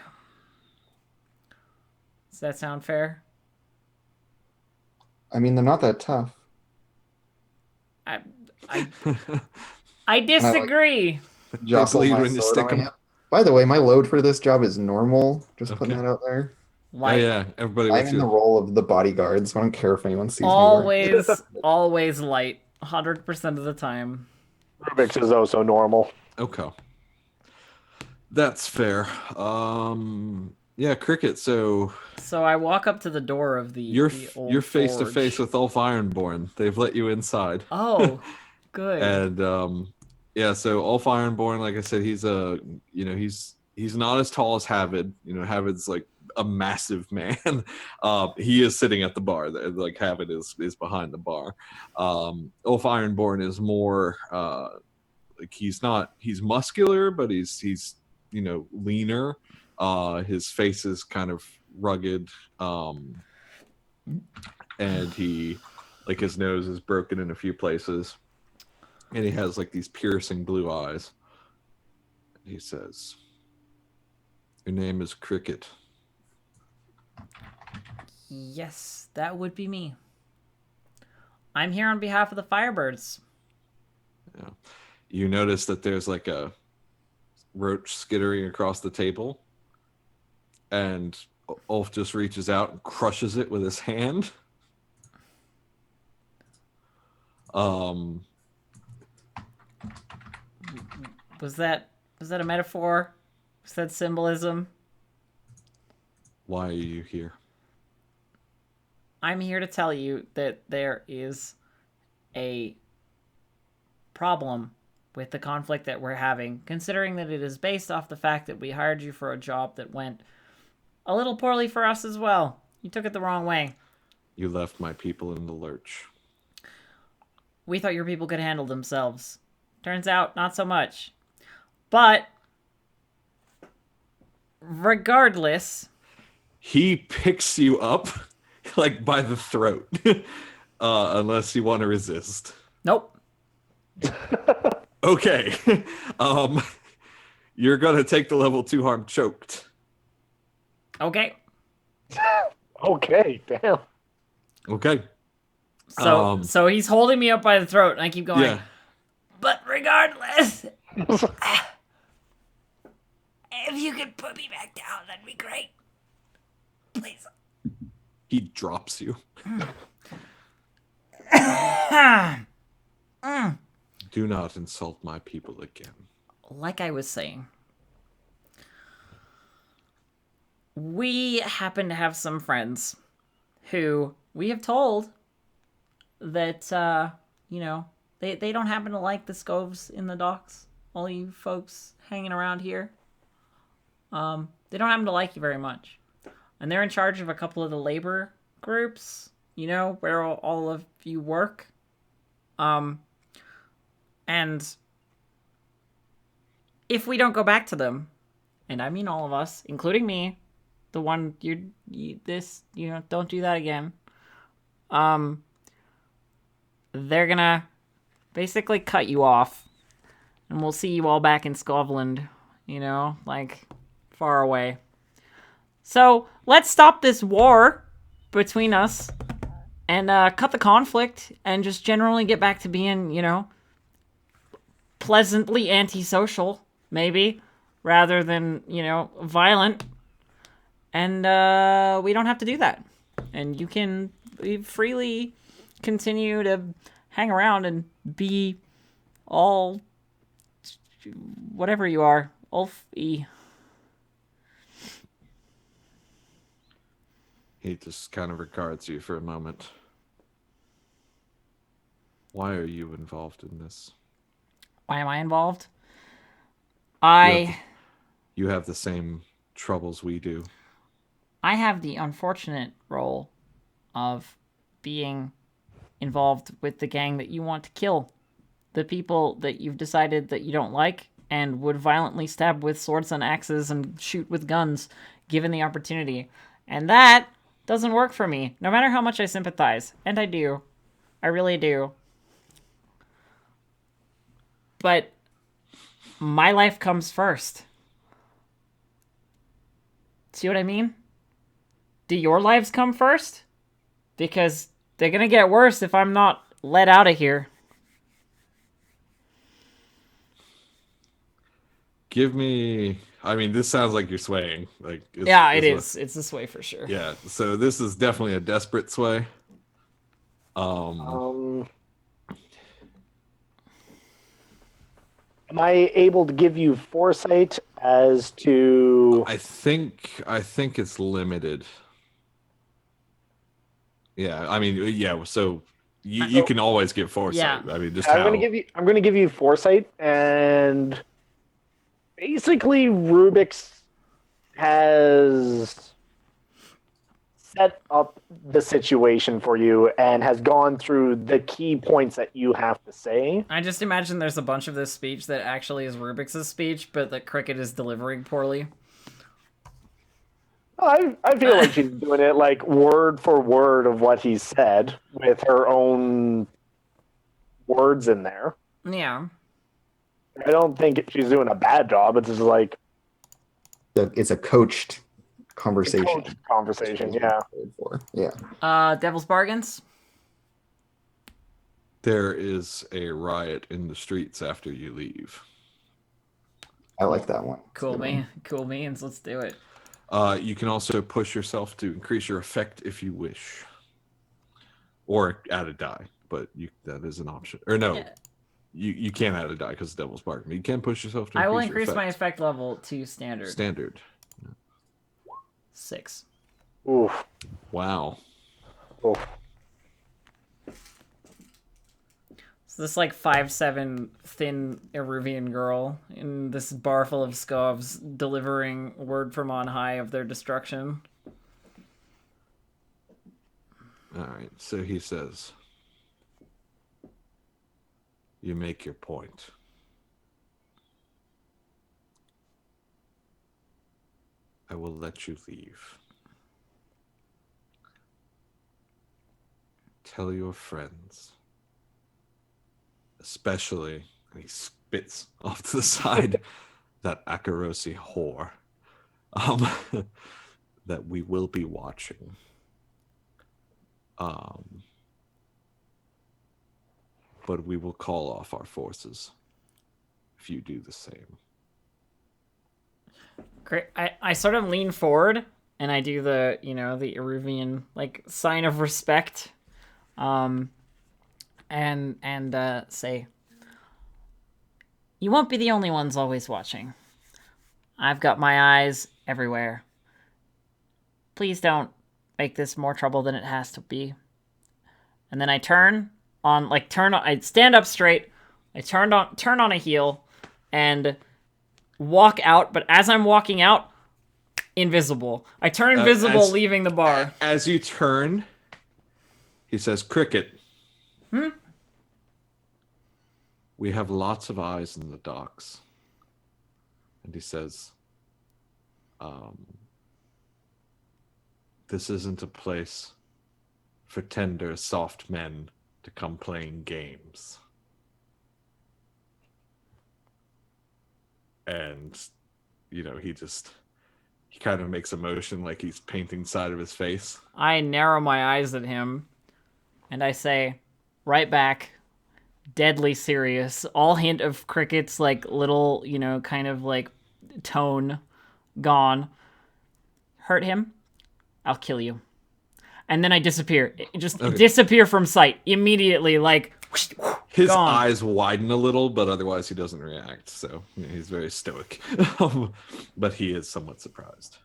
Does that sound fair? I mean, they're not that tough. I disagree. Jostle bleed my when you sword stick on my 'em. hip. By the way, my load for this job is normal. Just putting Okay. that out there. Oh Like, yeah, everybody I'm with in the you. role of the bodyguard, so I don't care if anyone sees me. always light. 100% of the time. Rubik's is also normal. Okay. That's fair. Yeah, Cricket, so So I walk up to the door of the you're old you're face to forge. face with Ulf Ironborn. They've let you inside. Oh, good. And yeah, so Ulf Ironborn, like I said, he's he's not as tall as Havid. Havid's like a massive man. He is sitting at the bar. Like Havid is behind the bar. Ulf Ironborn is more like he's muscular, but he's leaner. His face is kind of rugged. And he like his nose is broken in a few places. And he has like these piercing blue eyes. He says, Your name is Cricket. Yes, that would be me. I'm here on behalf of the Firebirds. Yeah. You notice that there's like a roach skittering across the table, and Ulf just reaches out and crushes it with his hand. Was that a metaphor? Was that symbolism? Why are you here? I'm here to tell you that there is a problem with the conflict that we're having, considering that it is based off the fact that we hired you for a job that went a little poorly for us as well. You took it the wrong way. You left my people in the lurch. We thought your people could handle themselves. Turns out, not so much. But, regardless... He picks you up, like, by the throat. Unless you want to resist. Nope. Okay. You're gonna take the level 2 harm choked. Okay. Okay, damn. Okay. So he's holding me up by the throat, and I keep going, Yeah. but regardless, if you could put me back down, that'd be great. Please. He drops you. Do not insult my people again. Like I was saying, we happen to have some friends who we have told that, they don't happen to like the scoves in the docks. All you folks hanging around here. They don't happen to like you very much. And they're in charge of a couple of the labor groups, where all of you work. And if we don't go back to them, and I mean all of us, including me, the one don't do that again. They're gonna basically cut you off, and we'll see you all back in Scotland, far away. So let's stop this war between us and cut the conflict and just generally get back to being, pleasantly antisocial, maybe, rather than, violent. And we don't have to do that. And you can freely continue to hang around and be all whatever you are. Ulf-y. He just kind of regards you for a moment. Why are you involved in this? Why am I involved? You have the same troubles we do. I have the unfortunate role of being involved with the gang that you want to kill. The people that you've decided that you don't like and would violently stab with swords and axes and shoot with guns given the opportunity. And that doesn't work for me, no matter how much I sympathize. And I do. I really do. But my life comes first. See what I mean? Do your lives come first? Because they're gonna get worse if I'm not let out of here. Give me... I mean, this sounds like you're swaying. It is. It's a sway for sure. Yeah, so this is definitely a desperate sway. Am I able to give you foresight as to... I think it's limited. Yeah, I mean, yeah, so you can always give foresight. Yeah. I mean, just I'm how... going to give you foresight, and basically Rubik's has set up the situation for you and has gone through the key points that you have to say. I just imagine there's a bunch of this speech that actually is Rubik's speech, but that Cricket is delivering poorly. I feel like she's doing it like word for word of what he said with her own words in there. Yeah. I don't think she's doing a bad job. It's just like, It's a coached conversation. Coach conversation, yeah. Yeah. Devil's Bargains. There is a riot in the streets after you leave. I like that one. Cool beans. Let's do it. You can also push yourself to increase your effect if you wish, or add a die. But that is an option. Or no, Yeah. you can't add a die because Devil's Bargain. You can push yourself to. I will your increase my effect. effect level to standard. Standard. 6. Oof. Wow. Oof. So this like 5'7" thin Eruvian girl in this bar full of scovs delivering word from on high of their destruction. All right. So he says, "You make your point. I will let you leave. Tell your friends, especially," and he spits off to the side, "that Akarosi whore, that we will be watching. But we will call off our forces if you do the same." Great. I sort of lean forward and I do the the Eruvian like sign of respect, and say, "You won't be the only ones always watching. I've got my eyes everywhere. Please don't make this more trouble than it has to be." And then I I stand up straight, I turn on a heel, and walk out. But as I'm walking out, invisible. I turn invisible, leaving the bar. As you turn, he says, "Cricket. We have lots of eyes in the docks." And he says, "This isn't a place for tender, soft men to come playing games." And, he kind of makes a motion like he's painting side of his face. I narrow my eyes at him, and I say, right back, deadly serious. All hint of Cricket's like little, kind of like tone gone. "Hurt him, I'll kill you." And then I disappear. Just disappear from sight immediately, like His gone. eyes widen a little, but otherwise he doesn't react. So he's very stoic. But he is somewhat surprised.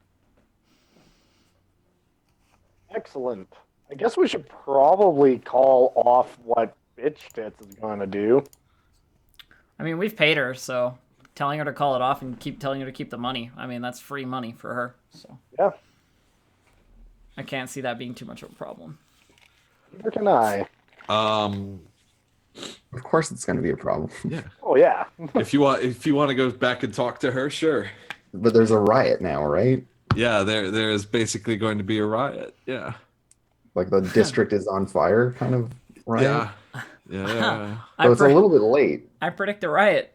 Excellent. I guess we should probably call off what Bitch Tits is going to do. I mean, we've paid her, so telling her to call it off and keep telling her to keep the money. I mean, that's free money for her. So Yeah. I can't see that being too much of a problem. Neither can I. Of course, it's going to be a problem. Yeah. Oh, yeah. if you want to go back and talk to her, sure. But there's a riot now, right? Yeah, there is basically going to be a riot. Yeah. Like the district is on fire, kind of riot. Yeah. So it's a little bit late. I predict a riot.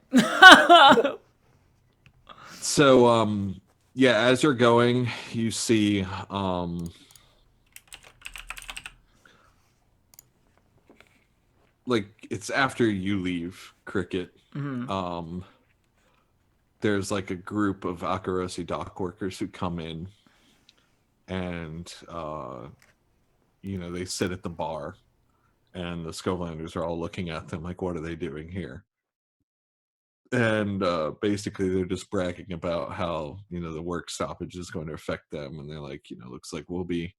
So, as you're going, you see, like it's after you leave, Cricket. There's like a group of Akarosi dock workers who come in, and they sit at the bar, and the Scovelanders are all looking at them like, what are they doing here? And basically they're just bragging about how the work stoppage is going to affect them, and they're like, looks like we'll be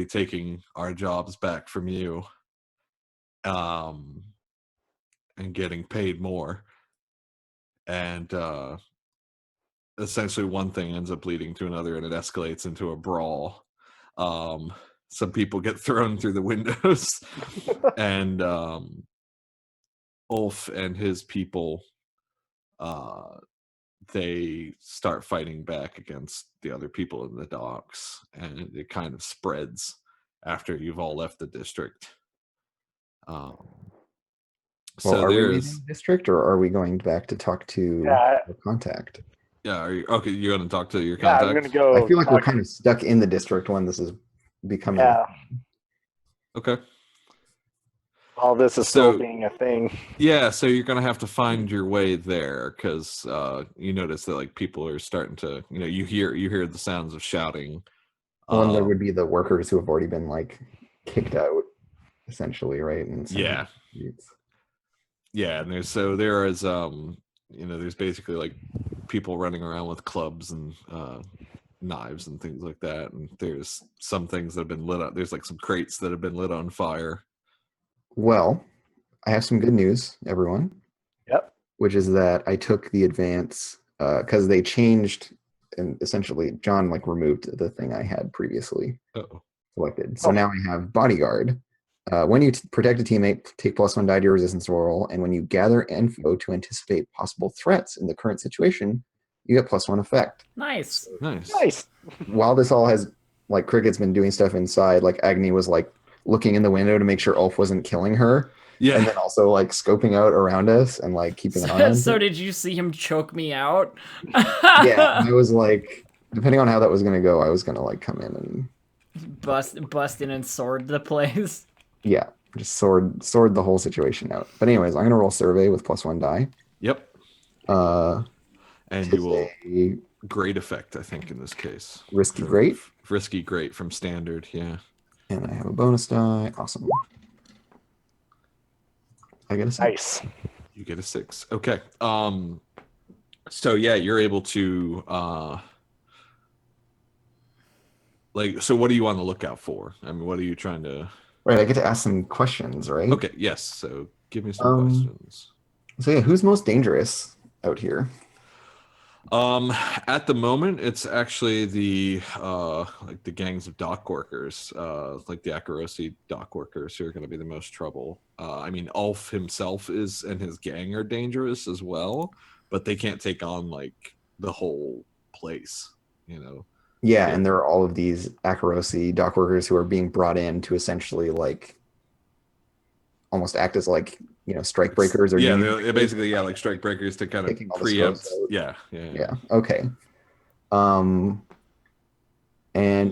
taking our jobs back from you, and getting paid more. And essentially one thing ends up leading to another, and it escalates into a brawl. Some people get thrown through the windows, and Ulf and his people, they start fighting back against the other people in the docks, and it kind of spreads after you've all left the district. Well, are we leaving the district, or are we going back to talk to Yeah. the contact? Yeah, are you okay? You're gonna talk to your Yeah, I'm contact? gonna go. I feel like we're talk- kind of stuck in the district when this is becoming. Yeah, Okay. all this is still So being a thing. yeah, so you're gonna have to find your way there because you notice that like people are starting to, you hear the sounds of shouting. Well, and there Um, would be the workers who have already been like kicked out, essentially, right? And sent to yeah, the streets. yeah, and there's basically like people running around with clubs and knives and things like that, and there's some things that have been lit up. There's like some crates that have been lit on fire. Well, I have some good news, everyone, Yep. which is that I took the advance because they changed, and essentially John like removed the thing I had previously Oh, selected. So Oh. now I have bodyguard. When you protect a teammate, take +1 die to your resistance roll, and when you gather info to anticipate possible threats in the current situation, you get +1 effect. Nice. nice. Nice. While this all has like Cricket's been doing stuff inside, like Agni was like looking in the window to make sure Ulf wasn't killing her, Yeah. and then also like scoping out around us and like keeping an eye on. So things. did you see him choke me out? Yeah, and I was like, depending on how that was gonna go, I was gonna like come in and Bust in and sword the place. yeah, just sword the whole situation out. But anyways, I'm gonna roll survey with +1 die. Yep. Uh, And tis you will a great effect, I think, in this case. risky From- great, Risky great from standard. Yeah. and I have a bonus die. Awesome. I get a 6. Nice. You get a 6. Okay. So yeah, you're able to so what are you on the lookout for? I mean, what are you trying to Right, I get to ask some questions, right? Okay, yes. So give me some questions. So yeah, who's most dangerous out here? At the moment it's actually the like the gangs of dock workers, like the Akarosi dock workers who are going to be the most trouble. I mean, Ulf himself is and his gang are dangerous as well, but they can't take on like the whole place, you know. Yeah, Yeah. and there are all of these Akarosi dock workers who are being brought in to essentially like almost act as like strike breakers or Yeah, union they're breakers. basically like strike breakers to kind of Taking all the preempt. scopes out. Yeah. Yeah. Okay. And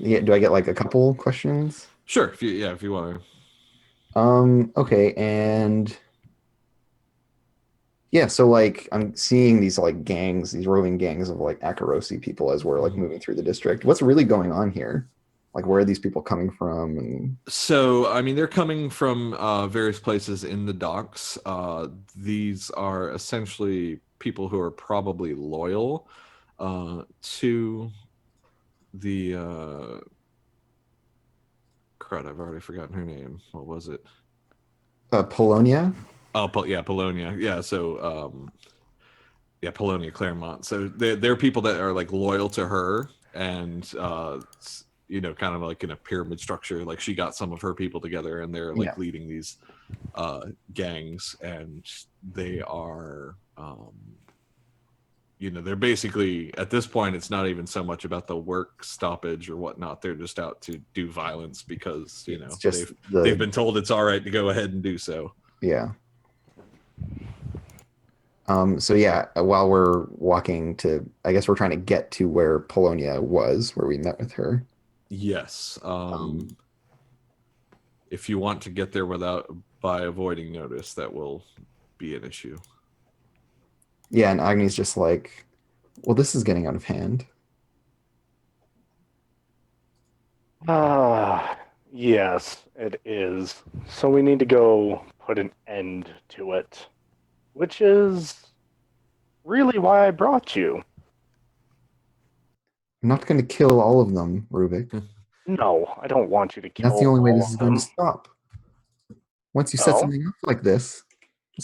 yeah, do I get like a couple questions? Sure, if you want to. Okay, and yeah, so like I'm seeing these like gangs, these roving gangs of like Akarosi people as we're like moving through the district. What's really going on here? Like, where are these people coming from? And So, I mean, they're coming from various places in the docks. These are essentially people who are probably loyal to the crud. I've already forgotten her name. What was it? Polonia. Oh, yeah, Polonia. Yeah, so yeah, Polonia Claremont. So they're people that are like loyal to her, and kind of like in a pyramid structure. Like she got some of her people together, and they're like Yeah. leading these gangs, and they are they're basically at this point it's not even so much about the work stoppage or whatnot. They're just out to do violence because It's just they've been told it's all right to go ahead and do so. Yeah. So yeah, while we're walking to, I guess we're trying to get to where Polonia was, where we met with her. Yes. Um, If you want to get there by avoiding notice, that will be an issue. Yeah, and Agni's just like, well, this is getting out of hand. Yes, it is. So we need to go put an end to it, which is really why I brought you. I'm not going to kill all of them, Rubik. No, I don't want you to kill That's the only way all this of is going to them. stop. Once you set No. something up like this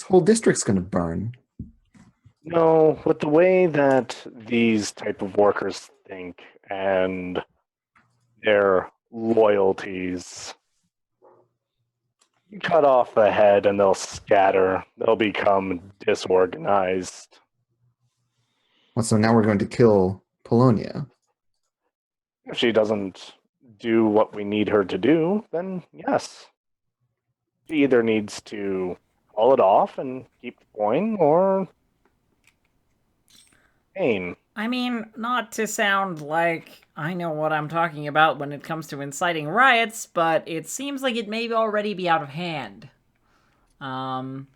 whole district's going to burn. No, with the way that these type of workers think and their loyalties, you cut off the head and they'll scatter. They'll become disorganized. Well, so now we're going to kill Polonia. If she doesn't do what we need her to do, then yes. She either needs to call it off and keep going, or pain. I mean, not to sound like I know what I'm talking about when it comes to inciting riots, but it seems like it may already be out of hand. One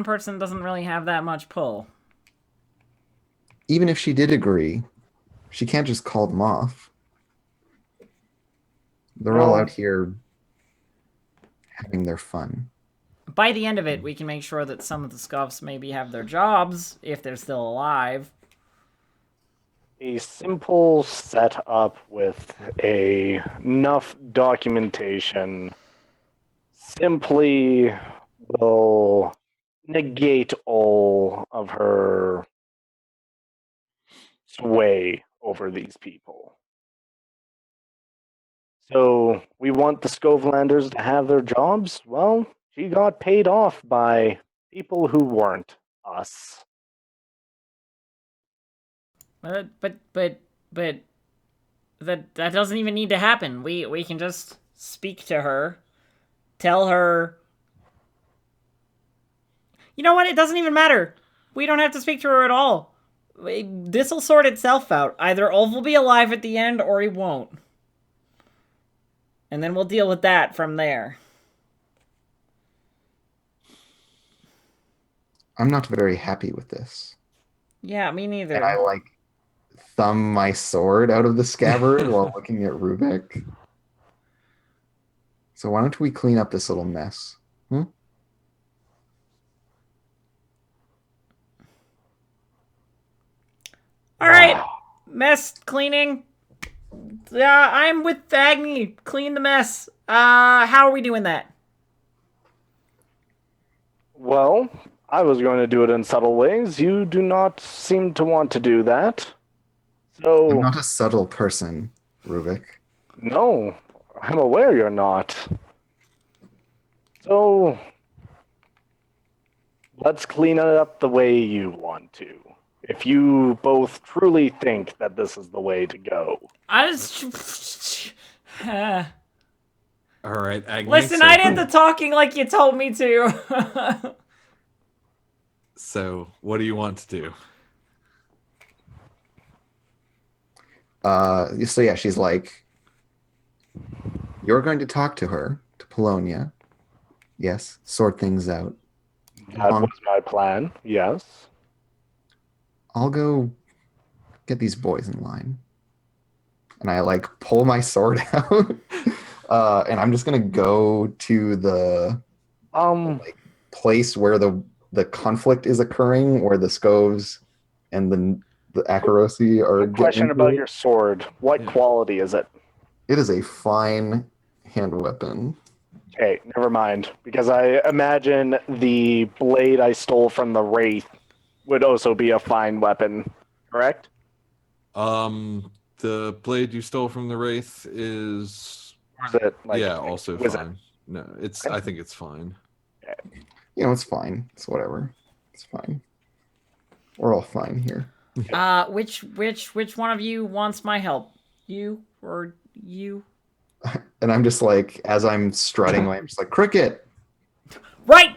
person doesn't really have that much pull. Even if she did agree, she can't just call them off. They're all No. out here having their fun. By the end of it, we can make sure that some of the scuffs maybe have their jobs, if they're still alive. A simple setup with enough documentation simply will negate all of her sway over these people. So we want the Scovelanders to have their jobs. Well, she got paid off by people who weren't us. But that doesn't even need to happen. We can just speak to her, tell her. You know what? It doesn't even matter. We don't have to speak to her at all. This will sort itself out. Either Ulf will be alive at the end, or he won't. And then we'll deal with that from there. I'm not very happy with this. Yeah, me neither. And I like thumb my sword out of the scabbard while looking at Rubik. So why don't we clean up this little mess? All right, mess cleaning. I'm with Agni. Clean the mess. How are we doing that? Well, I was going to do it in subtle ways. You do not seem to want to do that. I'm So, not a subtle person, Rubik. no, I'm aware you're not. So, let's clean it up the way you want to. If you both truly think that this is the way to go. I just. All right, Agni. Listen, so, I did the talking like you told me to. So, what do you want to do? So yeah, she's like, you're going to talk to her, to Polonia. Yes, sort things out. That was my plan, yes. I'll go get these boys in line. And I like pull my sword out. And I'm just gonna go to the place where the conflict is occurring, where the Scoves and the Akarosi are Good question getting about into it. your sword. What quality is it? It is a fine hand weapon. Okay, never mind. Because I imagine the blade I stole from the Wraith would also be a fine weapon, correct? The blade you stole from the Wraith is Or is it like yeah, also exquisite? fine. No, it's I think it's fine. You know, it's fine. It's whatever. It's fine. We're all fine here. Which one of you wants my help? You or you? And I'm just like, as I'm strutting away, I'm just like, Cricket! Right.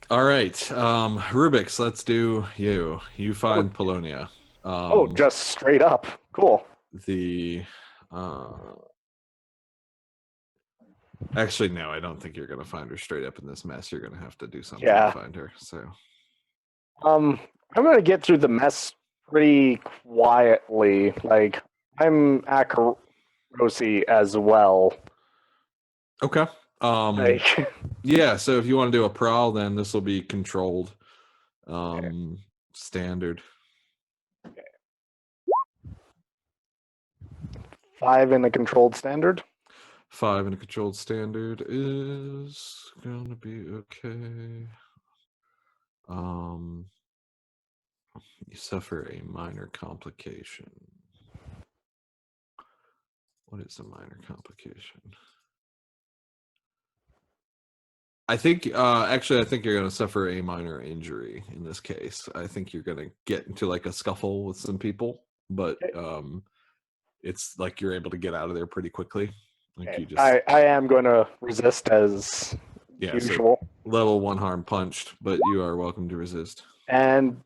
All right, Rubik's. Let's do you. You find Polonia. Just straight up. Cool. The actually, no, I don't think you're gonna find her straight up in this mess. You're gonna have to do something Yeah. to find her. So, I'm gonna get through the mess pretty quietly. Like, I'm Akarosi as well. okay. Like, Yeah. So if you want to do a prowl, then this will be controlled. Standard. 5 in a controlled standard. 5 in a controlled standard is gonna be okay. You suffer a minor complication. What is a minor complication? I think actually I think you're gonna suffer a minor injury in this case. I think you're gonna get into like a scuffle with some people, but it's like you're able to get out of there pretty quickly. Like you just I am going to resist as yeah, so usual. level 1 harm punched, but you are welcome to resist. and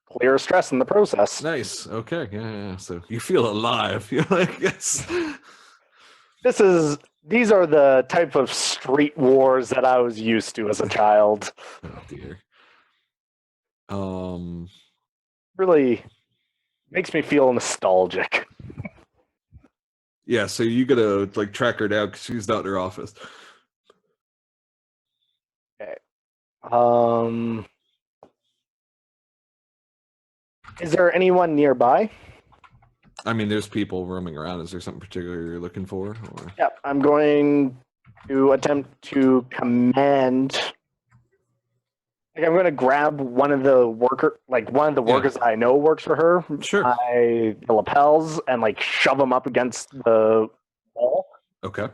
clear stress in the process. Nice. Okay. Yeah. So you feel alive. You're like, yes. These are the type of street wars that I was used to as a child. Oh dear. Really makes me feel nostalgic. Yeah. So you gotta like track her down because she's not in her office. Is there anyone nearby? I mean, there's people roaming around. Is there something particular you're looking for? Or Yep, I'm going to attempt to command. Like, I'm going to grab one of the workers I know works for her sure. by the lapels and like shove them up against the wall. Okay.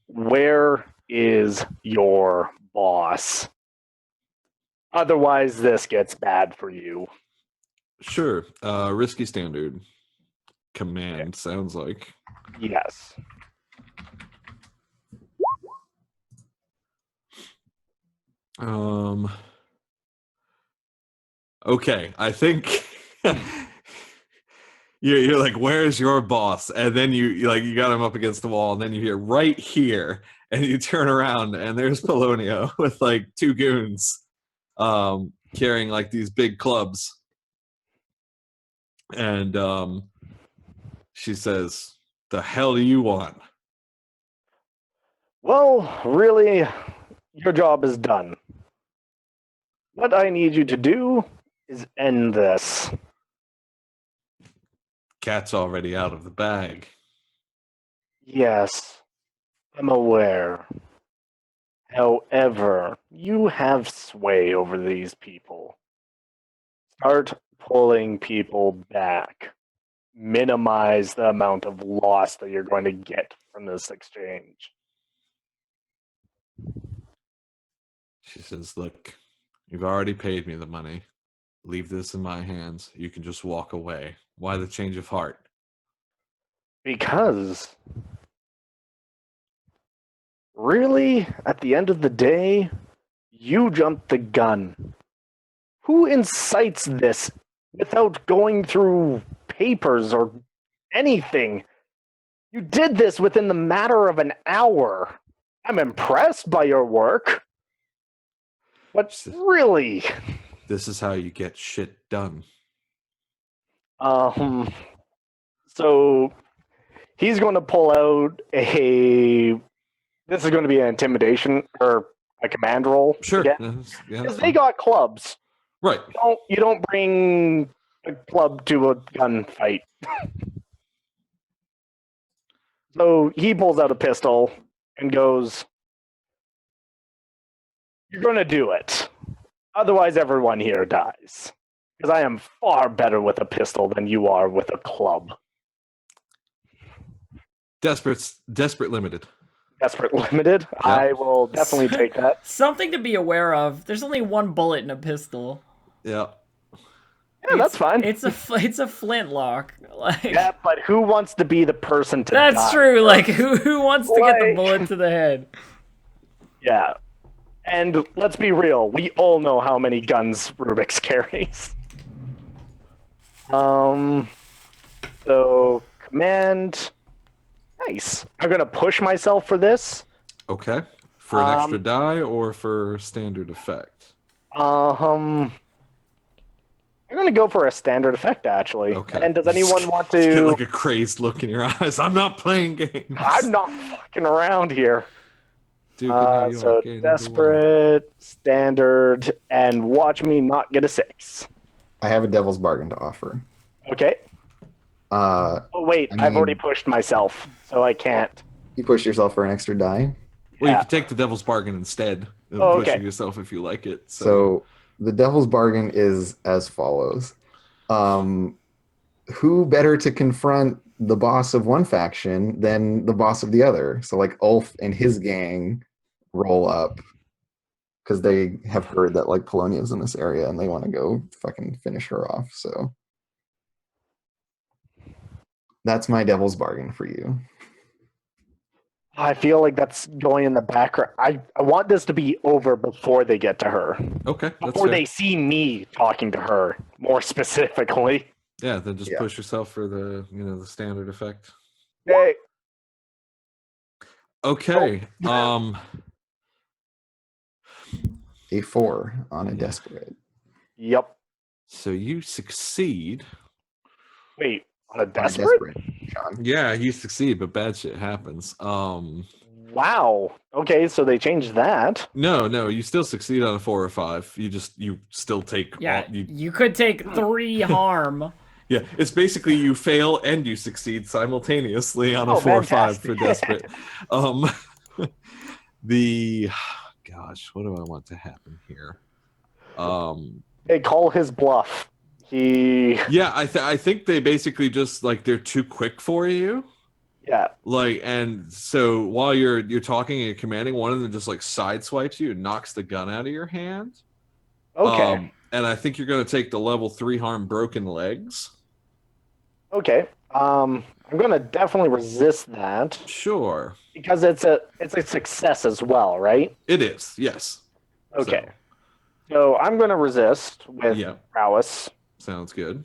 Where is your boss? Otherwise, this gets bad for you. Sure. Risky standard. Command sounds like. Yes. Okay, I think you're like, where's your boss? And then you got him up against the wall, and then you hear right here, and you turn around, and there's Polonio with like two goons, carrying like these big clubs, and she says, "The hell do you want?" Well, really, your job is done. What I need you to do is end this. Cat's already out of the bag. Yes, I'm aware. However, you have sway over these people. Start pulling people back. Minimize the amount of loss that you're going to get from this exchange. She says, "Look, you've already paid me the money. Leave this in my hands. You can just walk away. Why the change of heart?" Because, really, at the end of the day, you jumped the gun. Who incites this without going through papers or anything? You did this within the matter of an hour. I'm impressed by your work. But really, This is how you get shit done. so he's going to pull out this is going to be an intimidation or a command roll. Sure. Again. Yeah, Because they got clubs. right. You don't bring a club to a gunfight. So he pulls out a pistol and goes, "You're going to do it. Otherwise, everyone here dies. Because I am far better with a pistol than you are with a club." Desperate limited. Desperate limited? Yep. I will definitely take that. Something to be aware of. There's only one bullet in a pistol. Yeah. Yeah, that's fine. It's a flintlock. Like, yeah, but who wants to be the person to That's die? true. Like, who wants to get the bullet to the head? Yeah. And let's be real, we all know how many guns Rubik's carries. So, command. Nice. I'm going to push myself for this. Okay. For an extra die or for standard effect? I'm going to go for a standard effect, actually. Okay. And does anyone want to... Get like a crazed look in your eyes. I'm not playing games. I'm not fucking around here. Dude, so desperate, standard, and watch me not get a 6. I have a devil's bargain to offer. Okay. Oh, wait, I've already pushed myself, so I can't. You push yourself for an extra die? Well, you can take the devil's bargain instead of pushing yourself if you like it. So the devil's bargain is as follows. Who better to confront the boss of one faction than the boss of the other? So like Ulf and his gang roll up because they have heard that like Polonia's in this area and they want to go fucking finish her off. So that's my devil's bargain for you. I feel like that's going in the background. I want this to be over before they get to her. Okay, that's Before fair. they see me talking to her, more specifically. Yeah, then just Yeah. push yourself for the the standard effect. Hey, Okay. A 4 on a Yeah. desperate. yep. So you succeed. Wait, on a On a desperate? Sean. Yeah, you succeed, but bad shit happens. Wow. Okay, so they changed that. No, you still succeed on a 4 or 5. You still take Yeah, all, you you could take 3 harm. Yeah, it's basically you fail and you succeed simultaneously on a Oh, 4 or 5 for fantastic. desperate. Um, the gosh, what do I want to happen here? They call his bluff. Yeah, I think they basically just like they're too quick for you. Yeah. Like, and so while you're talking and commanding, one of them just like sideswipes you and knocks the gun out of your hand. Okay. And I think you're going to take the level 3 harm broken legs. Okay. I'm gonna definitely resist that Sure. because it's a success as well, right? It is. Yes. Okay. So I'm gonna resist with Yeah. prowess. Sounds good.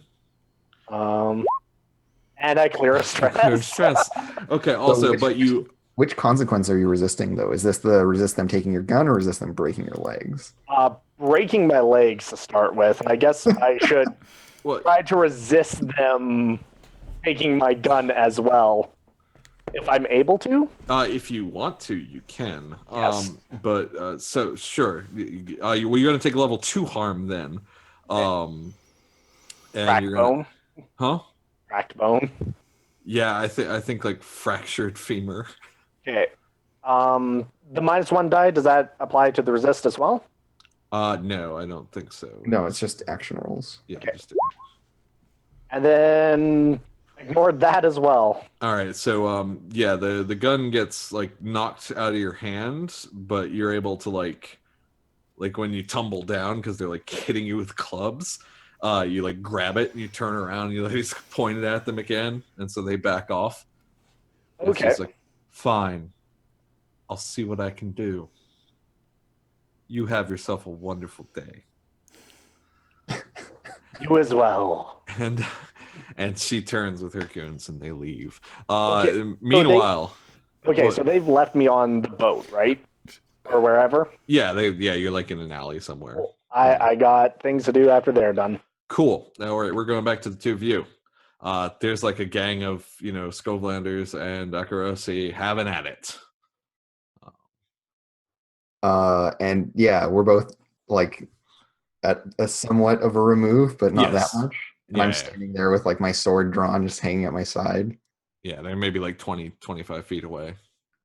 And I clear a stress. Clear stress. Okay. Also, which- but you. Which consequence are you resisting, though? Is this the resist them taking your gun, or is this them breaking your legs? Breaking my legs to start with, and I guess I should What? try to resist them taking my gun as well, if I'm able to. If you want to, you can. Yes. But so sure. Well, you're going to take level 2 harm then. And Cracked you're gonna, bone. huh? Cracked bone. Yeah, I think like fractured femur. Okay. The -1 die, does that apply to the resist as well? No, I don't think so. No, it's just action rolls. Yeah. Okay. Just, And then ignore that as well. all right. So yeah, the gun gets like knocked out of your hand, but you're able to like when you tumble down because they're like hitting you with clubs. You like grab it and you turn around and you like just point it at them again, and so they back off. And Okay. she's like, "Fine, I'll see what I can do. You have yourself a wonderful day." You as well. And she turns with her goons and they leave. Okay, Meanwhile, Okay, What? so they've left me on the boat, right? Or wherever. yeah, you're like in an alley somewhere. I got things to do after they're done. Cool. Now we're going back to the two of you. There's like a gang of Skovlanders and Akarosi having at it. And yeah, we're both like at a somewhat of a remove, but not Yes. that much. And Yeah, I'm yeah. standing there with like my sword drawn, just hanging at my side. Yeah, they're maybe like 20-25 feet away.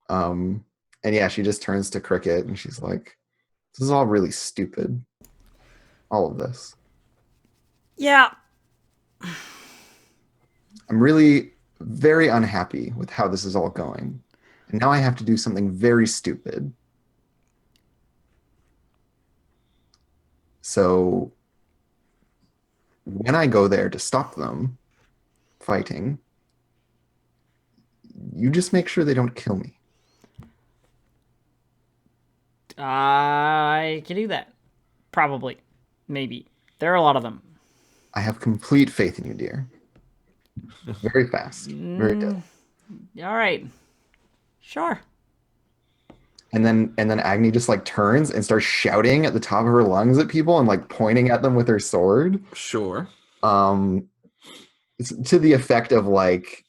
And yeah, she just turns to Cricket and she's like, "This is all really stupid. All of this. Yeah. I'm really very unhappy with how this is all going. And now I have to do something very stupid. So when I go there to stop them fighting, you just make sure they don't kill me. I can do that. Probably. Maybe. There are a lot of them. I have complete faith in you, dear. Very fast. Very good. All right. Sure. And then Agni just like turns and starts shouting at the top of her lungs at people and like pointing at them with her sword. Sure. It's to the effect of like,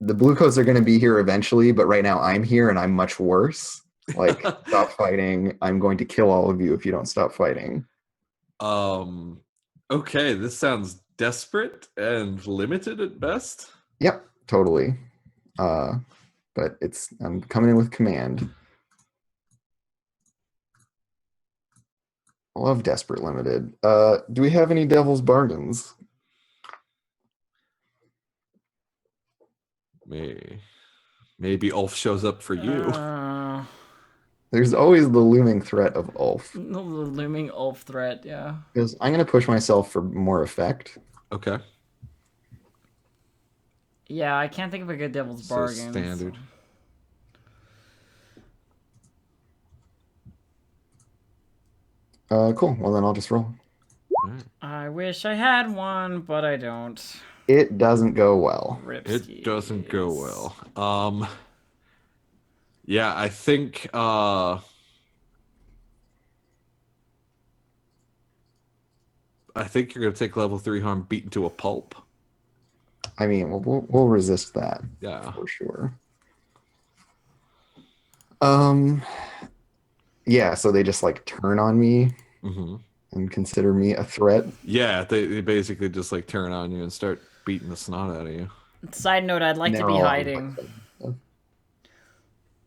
the Bluecoats are going to be here eventually, but right now I'm here and I'm much worse. Like, stop fighting. I'm going to kill all of you if you don't stop fighting. Okay, this sounds desperate and limited at best. Yep, totally. But I'm coming in with command. I love Desperate Limited. Do we have any Devil's Bargains? Maybe Ulf shows up for you. There's always the looming threat of Ulf. The looming Ulf threat, yeah. Because I'm going to push myself for more effect. Okay. Yeah, I can't think of a good devil's So bargain. standard. Cool. Well, then I'll just roll. All right. I wish I had one, but I don't. It doesn't go well. It doesn't go Ripskis. well. Yeah, I think you're gonna take level 3 harm beaten to a pulp. I mean, we'll resist that Yeah. for sure. Yeah. So they just like turn on me hmm and consider me a threat. Yeah, they basically just like turn on you and start beating the snot out of you. Side note, I'd like to be They're all hiding.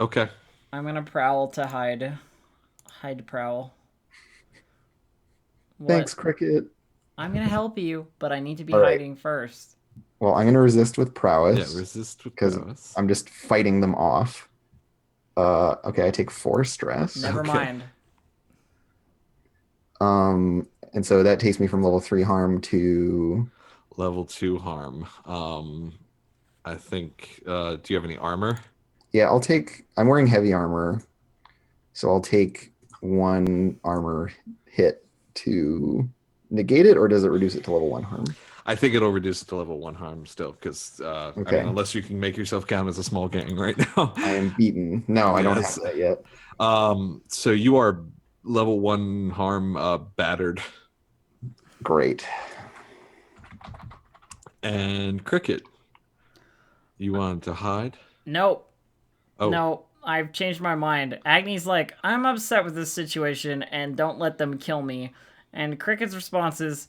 Okay. I'm gonna prowl to hide. Hide prowl. What? Thanks, Cricket. I'm gonna help you, but I need to be All right. hiding first. Well, I'm gonna resist with prowess. Yeah, resist with 'cause prowess. I'm just fighting them off. Okay, I take 4 stress. Never Okay. mind. And so that takes me from level 3 harm to Level 2 harm. I think do you have any armor? yeah, I'm wearing heavy armor. So I'll take 1 armor hit to negate it, or does it reduce it to level 1 harm? I think it'll reduce it to level 1 harm still, because I Okay. mean, unless you can make yourself count as a small gang right now. I am beaten. No, I don't Yes. have that yet. So you are level 1 harm battered. Great. And Cricket, you wanted to hide? Nope. Oh, No, I've changed my mind. Agni's like, I'm upset with this situation and don't let them kill me. And Cricket's response is,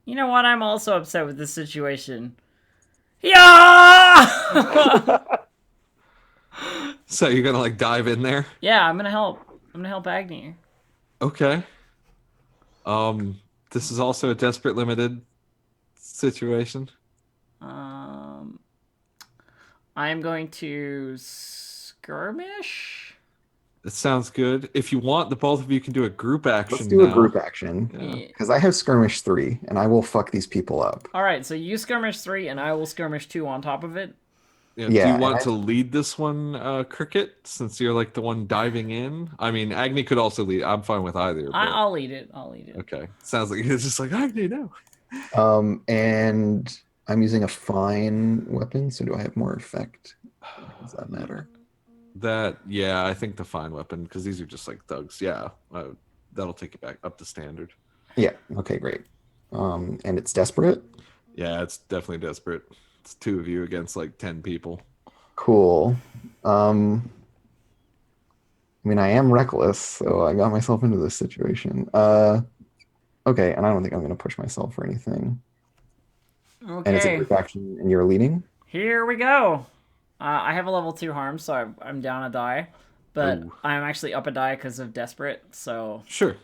you know what? I'm also upset with this situation. Yeah! so you're gonna like dive in there? Yeah, I'm gonna help. I'm gonna help Agni. Okay. This is also a desperate limited situation. I'm going to skirmish. It sounds good. If you want, the both of you can do a group action. Let's do a now. group action. Yeah. Because I have skirmish 3, and I will fuck these people up. All right, so you skirmish 3, and I will skirmish 2 on top of it. Yeah, Yeah, do you and want I- to lead this one, Cricket, since you're like the one diving in? I mean, Agni could also lead. I'm fine with either. But... I'll lead it. I'll lead it. Okay. Sounds like it's just like Agni, no. And I'm using a fine weapon, so do I have more effect? Does that matter? Yeah, I think the fine weapon, because these are just like thugs. Yeah, that'll take it back up to standard. Yeah. Okay, great. And it's desperate. Yeah, it's definitely desperate. It's 2 of you against like 10 people. Cool. I mean, I am reckless, so I got myself into this situation. Okay, and I don't think I'm going to push myself or anything. And it's a Okay, group action, and you're leading. here we go. I have a level 2 harm, so I'm down a die. But Ooh. I'm actually up a die because of desperate, so... Sure.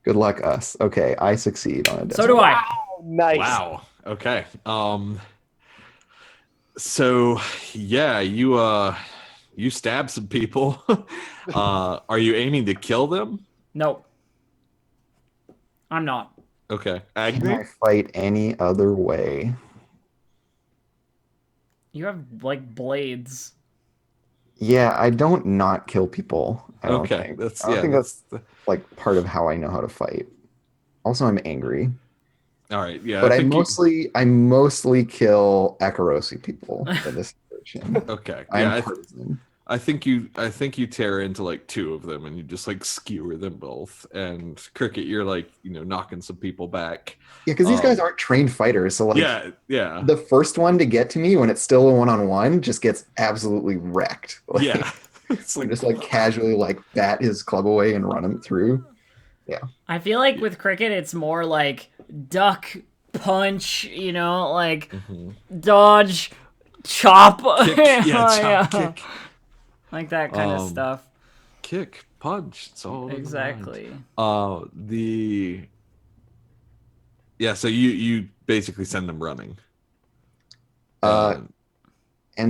Good luck, us. Okay, I succeed on a So do I. Nice. Wow. Okay. So yeah, you stab some people. Are you aiming to kill them? Nope. I'm not. Okay. Can Agni? I fight any other way? You have, like, blades. Yeah, I don't not kill people. I don't Okay. think. That's I don't yeah. think That's like part of how I know how to fight. Also, I'm angry, all right. Yeah. but I think mostly kill Akarosi people in this situation. okay. I'm Yeah. partisan. I think you tear into like 2 of them and you just like skewer them both. And Cricket, you're like knocking some people back. Yeah, because these guys aren't trained fighters, so like Yeah. the first one to get to me when it's still a one-on-one just gets absolutely wrecked. Like, Yeah. It's I like just like casually like bat his club away and run him through. I feel like with cricket, it's more like duck, punch, like mhm. dodge, chop. Kick, chop, Yeah. kick. Like that kind of stuff. Kick, punch. It's all in the mind. Exactly. So you basically send them running. And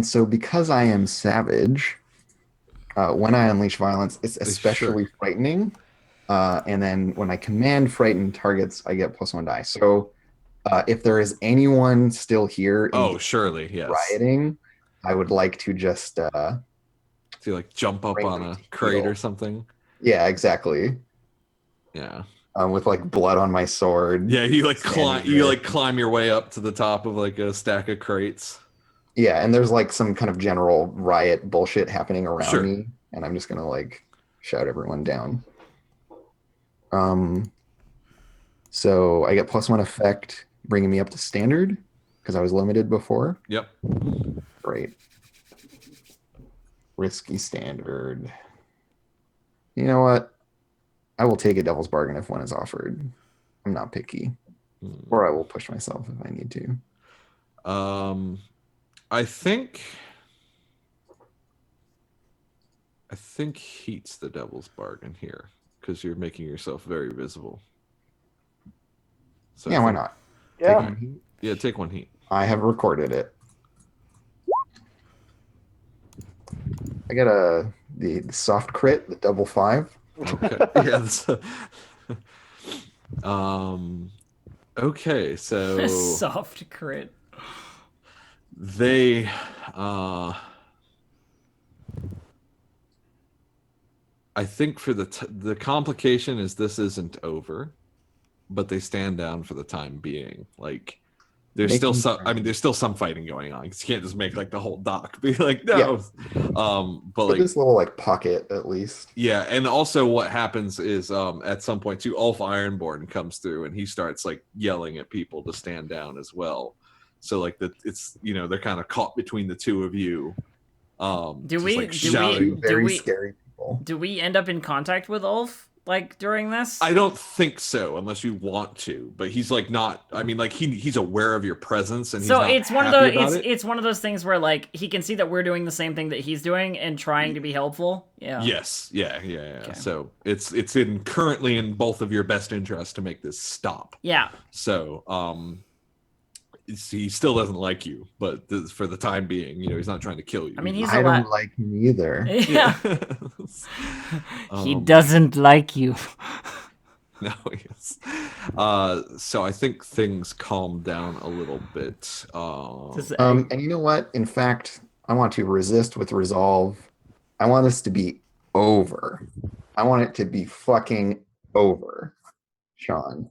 so because I am savage, when I unleash violence, it's especially frightening. And then when I command frightened targets, I get +1 die. So if there is anyone still here surely, yes. rioting, I would like to just To like jump up Bring on them a to crate heel. or something. Yeah, exactly. Yeah. With like blood on my sword. Yeah, you like standing you there. like climb your way up to the top of like a stack of crates. Yeah, and there's like some kind of general riot bullshit happening around Sure. me, and I'm just gonna like shout everyone down. Um, so I get +1 effect, bringing me up to standard because I was limited before. Yep. Great. Risky standard. You know what? I will take a devil's bargain if one is offered. I'm not picky, or I will push myself if I need to. I think heat's the devil's bargain here because you're making yourself very visible. So Yeah, why not? Take Yeah. one heat. Yeah, take one heat. I have recorded it. I got the soft crit, the double 5. Okay. Yeah. Okay. So Soft crit. they I think for the complication is this isn't over, but they stand down for the time being. Like there's still Making some. I mean, friends. there's still some fighting going on. You can't just make like the whole dock be like no. But But like this little like pocket at least. yeah, and also what happens is at some point too, Ulf Ironborn comes through and he starts like yelling at people to stand down as well. So like it's they're kind of caught between the two of you. Do just, we- like, do we- shouting. Very we- scary people. Do we end up in contact with Ulf like during this? I don't think so, unless you want to. But he's like not. I mean, like he's aware of your presence, and he's So not it's one of happy the about it. it's one of those things where like he can see that we're doing the same thing that he's doing and trying to be helpful. Yeah. Yes, yeah. Okay. So it's currently in both of your best interests to make this stop. Yeah. So he still doesn't like you, but for the time being, he's not trying to kill you. I mean, he's I a don't lot. like him either. Yeah. He Um, doesn't like you. No, yes. So I think things calm down a little bit. And you know what? In fact, I want to resist with resolve. I want this to be over. I want it to be fucking over, Sean.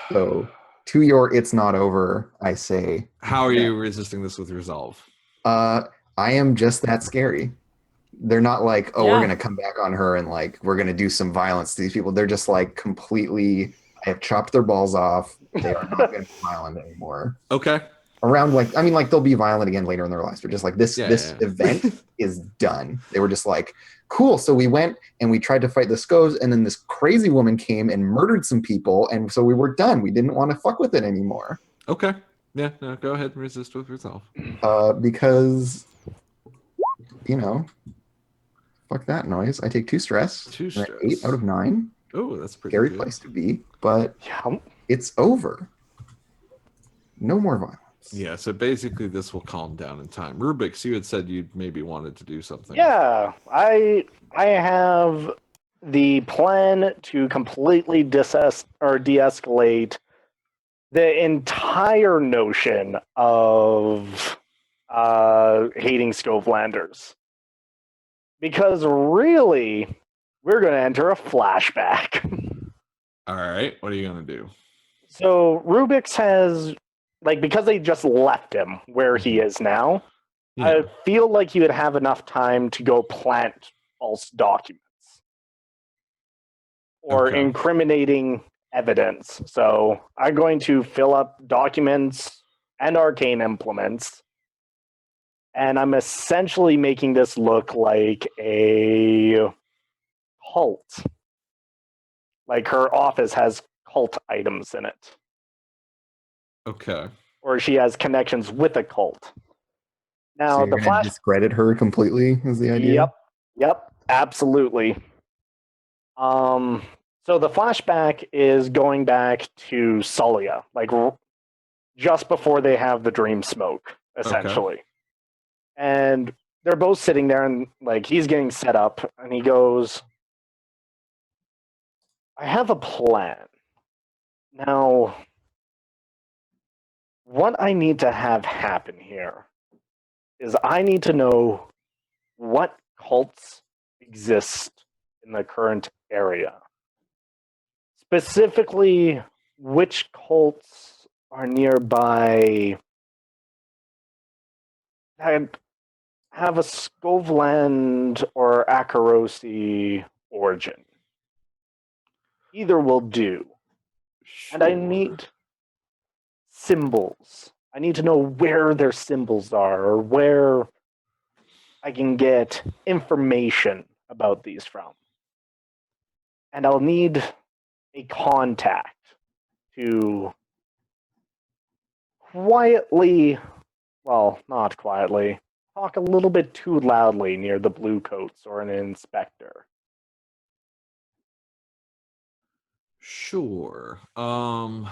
So to your it's not over, I say, How are you resisting this with resolve? I am just that scary. They're not like, oh, we're Yeah. gonna come back on her and like we're gonna do some violence to these people. They're just like completely. I have chopped their balls off. They are not gonna be violent anymore. Okay. Around like, I mean, like they'll be violent again later in their lives, but just like this Yeah, this yeah. event is done. They were just like, cool. So we went and we tried to fight the Skovs, and then this crazy woman came and murdered some people, and so we were done. We didn't want to fuck with it anymore. Okay. Yeah. No. Go ahead and resist with resolve. Because fuck that noise. I take 2 stress. 2 and an stress. 8 out of 9. Oh, that's pretty Scary good. place to be, but Yeah. it's over. No more violence. Yeah. So basically, this will calm down in time. Rubik's, you had said you maybe wanted to do something. Yeah, I have the plan to completely de-escalate the entire notion of hating Scovelanders. Because really, we're going to enter a flashback. All right. What are you gonna do? So Rubik's has, like, because they just left him where he is now, Yeah. I feel like he would have enough time to go plant false documents or Okay. incriminating evidence. So I'm going to fill up documents and arcane implements, and I'm essentially making this look like a cult. Like her office has cult items in it, Okay. or she has connections with a cult. So Now you're the gonna flash. discredit her completely is the idea. Yep, absolutely. So the flashback is going back to Solia, like just before they have the dream smoke, essentially. And they're both sitting there, and like he's getting set up, and he goes, "I have a plan. Now, what I need to have happen here is I need to know what cults exist in the current area. Specifically, which cults are nearby that have a Skovland or Akarosi origin. Either will do. And I Sure. need symbols. I need to know where their symbols are or where I can get information about these from. And I'll need a contact to quietly, well, not quietly, talk a little bit too loudly near the blue coats or an inspector. Sure. I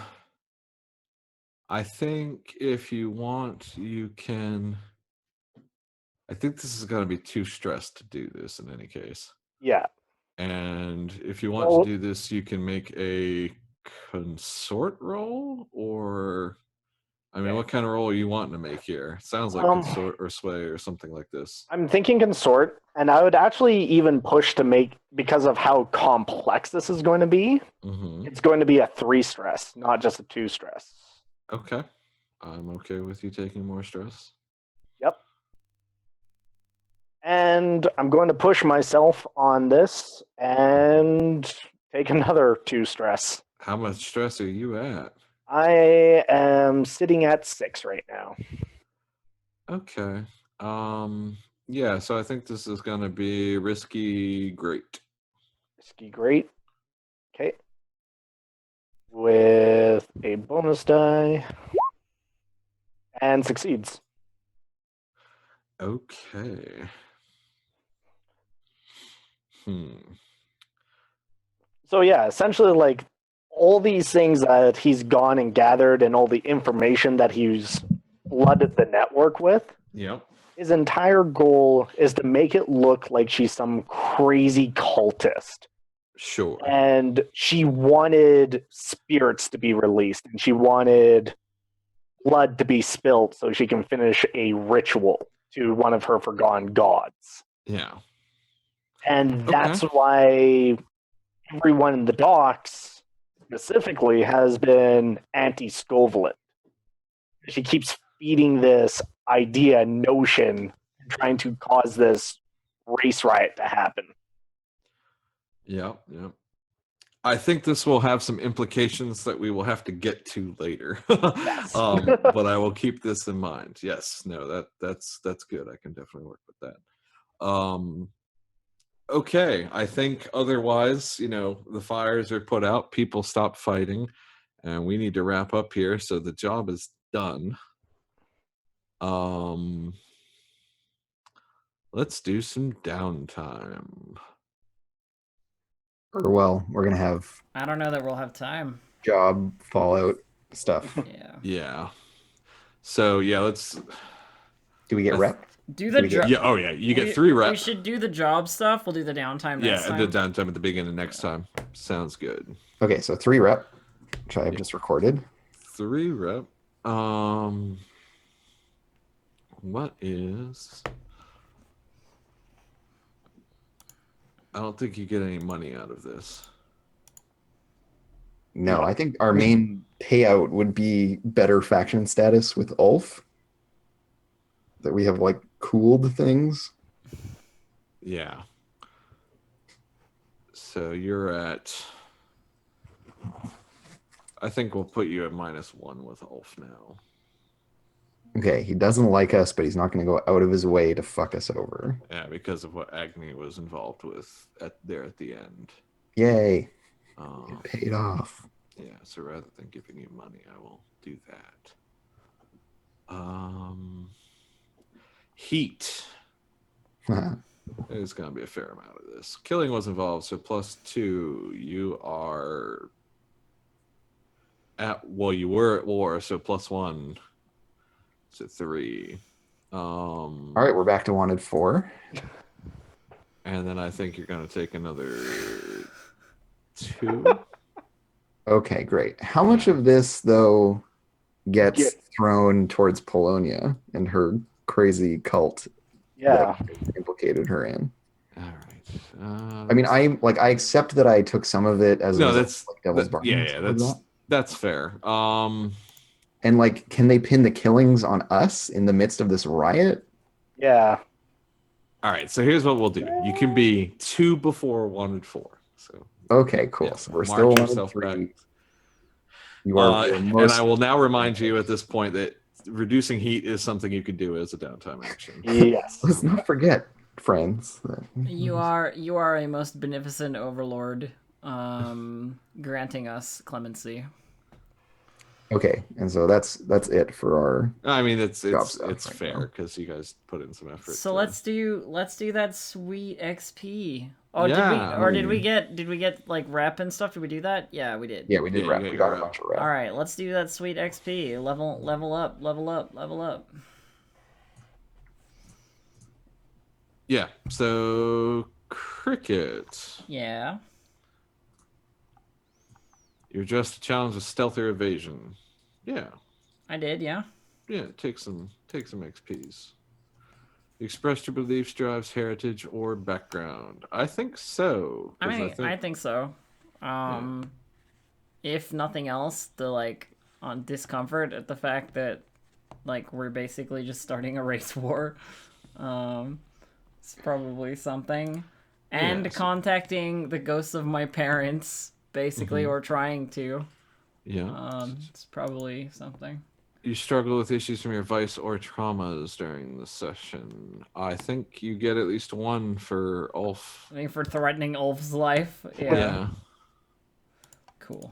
think if you want, you can. I think this is going to be too stressed to do this in any case. Yeah. And if you want Well- to do this, you can make a consort roll, or I mean, what kind of roll are you wanting to make here? Sounds like consort or sway or something like this. I'm thinking consort, and I would actually even push to make, because of how complex this is going to be, Mm-hmm. it's going to be a 3 stress, not just a 2 stress. Okay. I'm okay with you taking more stress. Yep. And I'm going to push myself on this and take another 2 stress. How much stress are you at? I am sitting at 6 right now. Okay. Yeah, so I think this is gonna be risky great. Risky great. Okay. With a bonus die. And succeeds. Okay. So yeah, essentially like all these things that he's gone and gathered and all the information that he's flooded the network with, Yep. his entire goal is to make it look like she's some crazy cultist. Sure. And she wanted spirits to be released, and she wanted blood to be spilt so she can finish a ritual to one of her forgotten gods. Yeah. And that's why everyone in the docks specifically has been anti-Skovland. She keeps feeding this idea, notion, trying to cause this race riot to happen. Yep. Yep. I think this will have some implications that we will have to get to later. Yes. But I will keep this in mind. Yes. No, that's good. I can definitely work with that. Okay. I think otherwise, the fires are put out, people stop fighting, and we need to wrap up here. So the job is done. Let's do some downtime. Or well, we're gonna have I don't know that we'll have time. job fallout stuff. Yeah. Yeah. So yeah, let's Do we get rep? Do the We get- job. yeah, oh yeah, you get 3 We reps. should do the job stuff. We'll do the downtime next Yeah, time. the downtime at the beginning next time. Sounds good. Okay, so 3 rep, which I have just recorded. 3 rep. What is? I don't think you get any money out of this. No, I think our main payout would be better faction status with Ulf. That we have like cooled things. Yeah. So you're at. I think we'll put you at -1 with Ulf now. Okay, he doesn't like us, but he's not going to go out of his way to fuck us over. Yeah, because of what Agni was involved with at the end. Yay, Um, it paid off. Yeah, so rather than giving you money, I will do that. Heat. There's gonna be a fair amount of this. Killing was involved, so +2. You are you were at war, so +1. So 3. All right, we're back to wanted 4. And then I think you're gonna take another 2. Okay, great. How much of this though gets thrown towards Polonia and her crazy cult Yeah. that implicated her in? All right. I mean, I accept that I took some of it as a no, result that's of, like, Devil's Bargain. and yeah, stuff like that's that. that's fair. And like, can they pin the killings on us in the midst of this riot? Yeah. All right, so here's what we'll do. You can be 2 before 1 and 4. So Okay, cool. yeah, So we're march still 1 and yourself back. 3. You are And most. I will now remind you at this point that reducing heat is something you can do as a downtime action. Yes. Let's not forget, friends. You are a most beneficent overlord, granting us clemency. Okay, and so that's it for our. I mean, it's Job stuff right fair now. because you guys put in some effort. So to- let's do that sweet XP. Oh, Yeah. did we get like rep and stuff? Did we do that? Yeah, we did. Yeah, we did Yeah, rep. you We got got your a rep. bunch of rep. All right, let's do that sweet XP. Level up. Yeah. So cricket. Yeah. You're just a challenge with stealth or evasion. Yeah. I did, yeah. Yeah. Take some XPs. You expressed your beliefs, drives, heritage, or background. I think so. I 'cause mean, I think so. If nothing else, the like on discomfort at the fact that like we're basically just starting a race war. It's probably something. And Yes. contacting the ghosts of my parents, basically, or trying to. Yeah. It's probably something. You struggle with issues from your vice or traumas during the session. I think you get at least 1 for Ulf. I mean, for threatening Ulf's life. Yeah. Cool.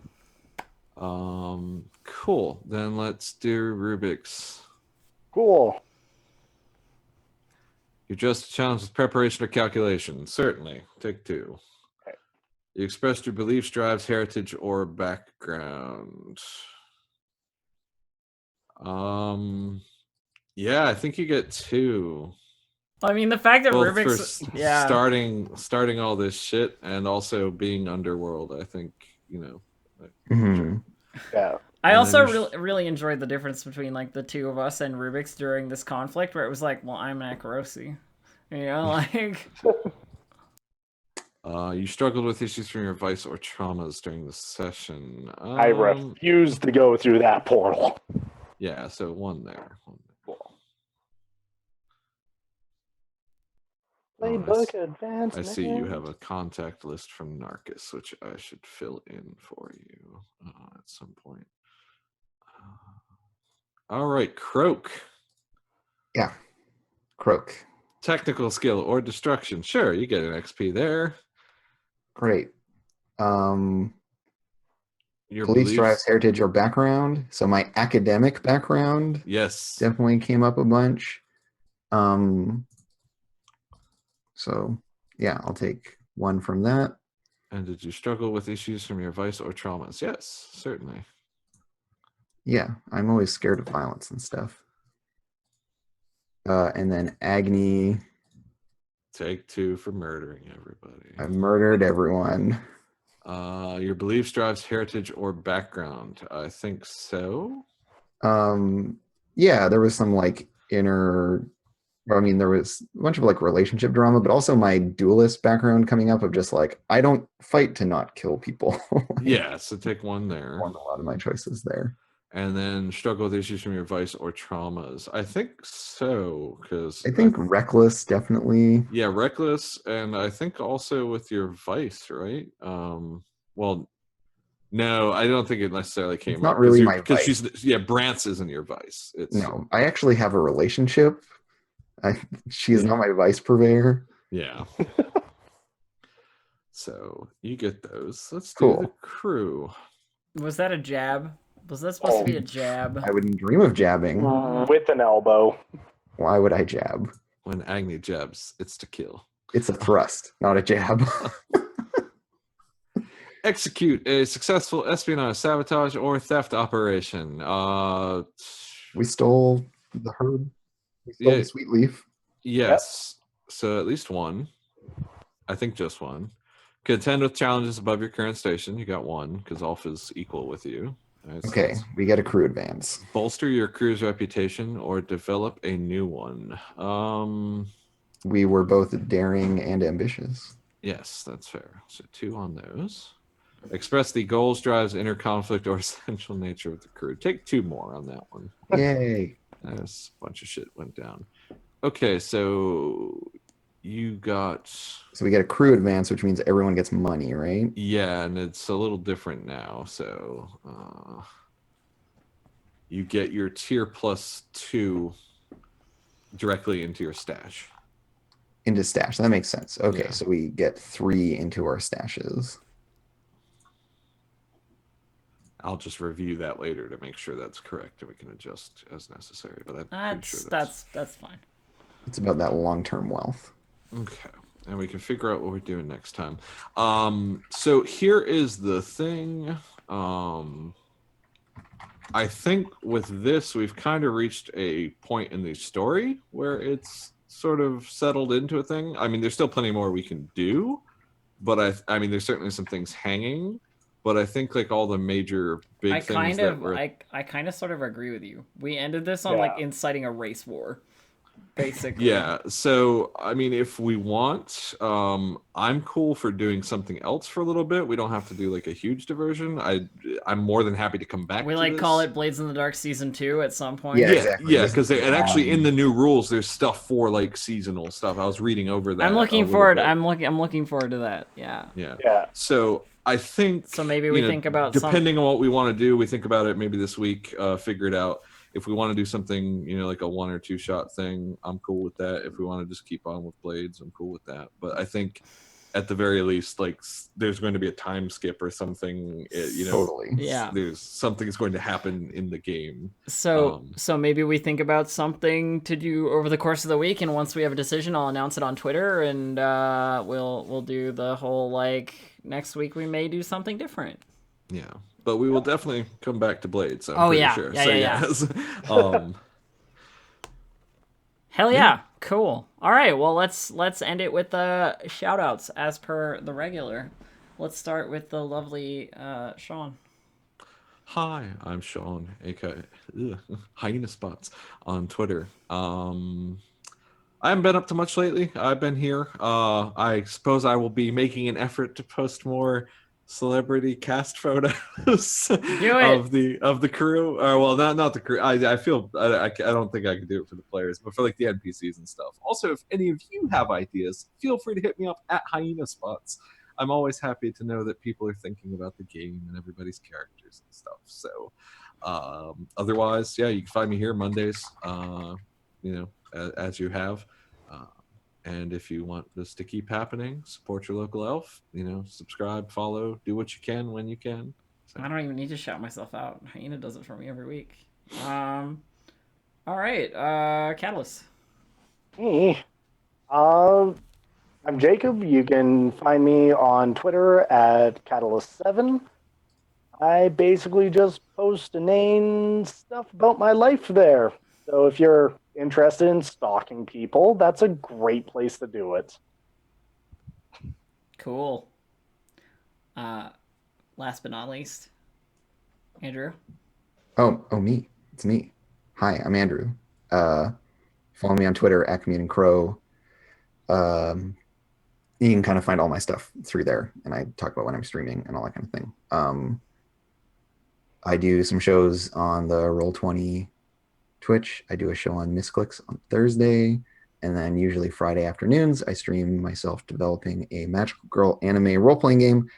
Cool. Then let's do Rubik's. Cool. You're just challenged with preparation or calculation. Certainly. Take 2. Okay. You expressed your beliefs, drives, heritage, or background. Yeah, I think you get 2. I mean, the fact that Both for Rubik's. Yeah. starting all this shit and also being underworld. I think Mhm. Yeah. I And also then you really enjoyed the difference between like the two of us and Rubik's during this conflict, where it was like, well, I'm Akarosi, you know, like. You struggled with issues from your vice or traumas during the session. I refuse to go through that portal. Yeah, so 1 there. Playbook advance. I see you have a contact list from Narcus, which I should fill in for you at some point. All right, Croak. Yeah. Croak. Technical skill or destruction. Sure, you get an XP there. Great. Your Police beliefs- drives, heritage, or background. So my academic background Yes. definitely came up a bunch. So yeah, I'll take 1 from that. And did you struggle with issues from your vice or traumas? Yes, certainly. Yeah, I'm always scared of violence and stuff. And then Agni, Take 2 for murdering everybody. I've murdered everyone. Your beliefs, drives, heritage, or background. I think so. Yeah, there was some like inner. I mean, there was a bunch of like relationship drama, but also my duelist background coming up of just like I don't fight to not kill people. Yeah, so take 1 there. Won a lot of my choices there. And then struggle with issues from your vice or traumas. I think so, because I think reckless definitely. yeah, reckless, and I think also with your vice, right? Well, no, I don't think it necessarily came It's not up 'cause really you're- my because vice. she's Brantz isn't your vice. It's No, I actually have a relationship. She is not my vice purveyor. yeah. So you get those. Let's do Cool. the crew. Was that a jab? Was that supposed to be a jab? I wouldn't dream of jabbing. With an elbow. Why would I jab? When Agni jabs, it's to kill. It's a thrust, not a jab. Execute a successful espionage, sabotage, or theft operation. We stole the herb. We stole Yeah. the sweet leaf. Yes. So at least 1. I think just 1. Contend with challenges above your current station. You got 1 because Ulf is equal with you. Alright, so Okay, let's we get a crew advance. bolster your crew's reputation or develop a new one. We were both daring and ambitious. Yes, that's fair. So 2 on those. Express the goals, drives, inner conflict, or essential nature of the crew. Take 2 more on that one. Yay. There's a bunch of shit went down. Okay, so you got So we get a crew advance, which means everyone gets money, right? yeah, and it's a little different now. So you get your tier +2 directly into your stash. Into stash. That makes sense. Okay, Yeah. so we get 3 into our stashes. I'll just review that later to make sure that's correct, and we can adjust as necessary. But I'm pretty sure That's fine. It's about that long-term wealth. okay. And we can figure out what we're doing next time. So here is the thing. I think with this, we've kind of reached a point in the story where it's sort of settled into a thing. I mean, there's still plenty more we can do, but I mean, there's certainly some things hanging. But I think like all the major big I things kind that of were I kind of sort of agree with you. We ended this on like Yeah. inciting a race war, basically. yeah. So I mean, if we want, I'm cool for doing something else for a little bit. We don't have to do like a huge diversion. I'm more than happy to come back. We to like this. call it Blades in the Dark Season 2 at some point. Yeah, Yeah, exactly. yeah, This because is and actually in long. the new rules, there's stuff for like seasonal stuff. I was reading over that. I'm a looking little forward. bit. I'm looking forward to that. Yeah. Yeah. Yeah. So I think. So maybe we you know, think about depending on what we want to do. We think about it maybe this week. Figure it out. If we want to do something, like a 1 or 2 shot thing, I'm cool with that. If we want to just keep on with Blades, I'm cool with that. But I think at the very least, like there's going to be a time skip or something. Totally. Yeah. There's something that's going to happen in the game. So maybe we think about something to do over the course of the week, and once we have a decision, I'll announce it on Twitter, and we'll do the whole like next week we may do something different. Yeah, but we will definitely come back to Blades. I'm Oh, pretty yeah. sure. Yeah, So yeah. yes. Hell yeah. Cool. All right, well let's end it with the shout outs as per the regular. Let's start with the lovely Sean. Hi, I'm Sean, aka Hyena Spots on Twitter. I haven't been up to much lately. I've been here. I suppose I will be making an effort to post more celebrity cast photos of the crew. Well, not the crew. I feel I don't think I can do it for the players, but for like the NPCs and stuff. Also, if any of you have ideas, feel free to hit me up at Hyena Spots. I'm always happy to know that people are thinking about the game and everybody's characters and stuff. So, otherwise, yeah, you can find me here Mondays. As you have. And if you want this to keep happening, support your local elf. Subscribe, follow, do what you can when you can. So. I don't even need to shout myself out. Hyena does it for me every week. All right, Catalyst. Hey. I'm Jacob. You can find me on Twitter at Catalyst7. I basically just post inane stuff about my life there. So if you're interested in stalking people, that's a great place to do it. Cool. Last but not least, Andrew. Oh, me. It's me. Hi, I'm Andrew. Follow me on Twitter at Comedian Crow. You can kind of find all my stuff through there, and I talk about when I'm streaming and all that kind of thing. I do some shows on the Roll20 Twitch. I do a show on Misclicks on Thursday, and then usually Friday afternoons I stream myself developing a Magical Girl anime role-playing game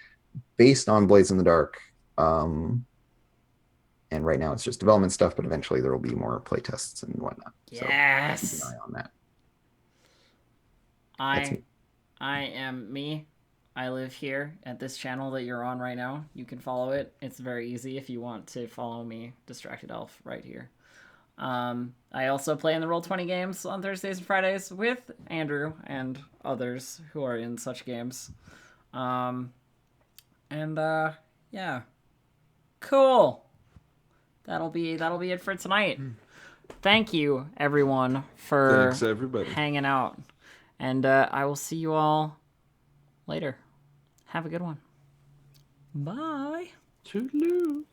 based on Blades in the Dark. And right now it's just development stuff, but eventually there will be more playtests and whatnot. Yes. So keep an eye on that. I am me. I live here at this channel that you're on right now. You can follow it. It's very easy if you want to follow me, Distracted Elf, right here. I also play in the Roll20 games on Thursdays and Fridays with Andrew and others who are in such games. Yeah. Cool. That'll be it for tonight. Thank you, everyone, for Thanks, everybody. hanging out. And I will see you all later. Have a good one. Bye. Toodaloo.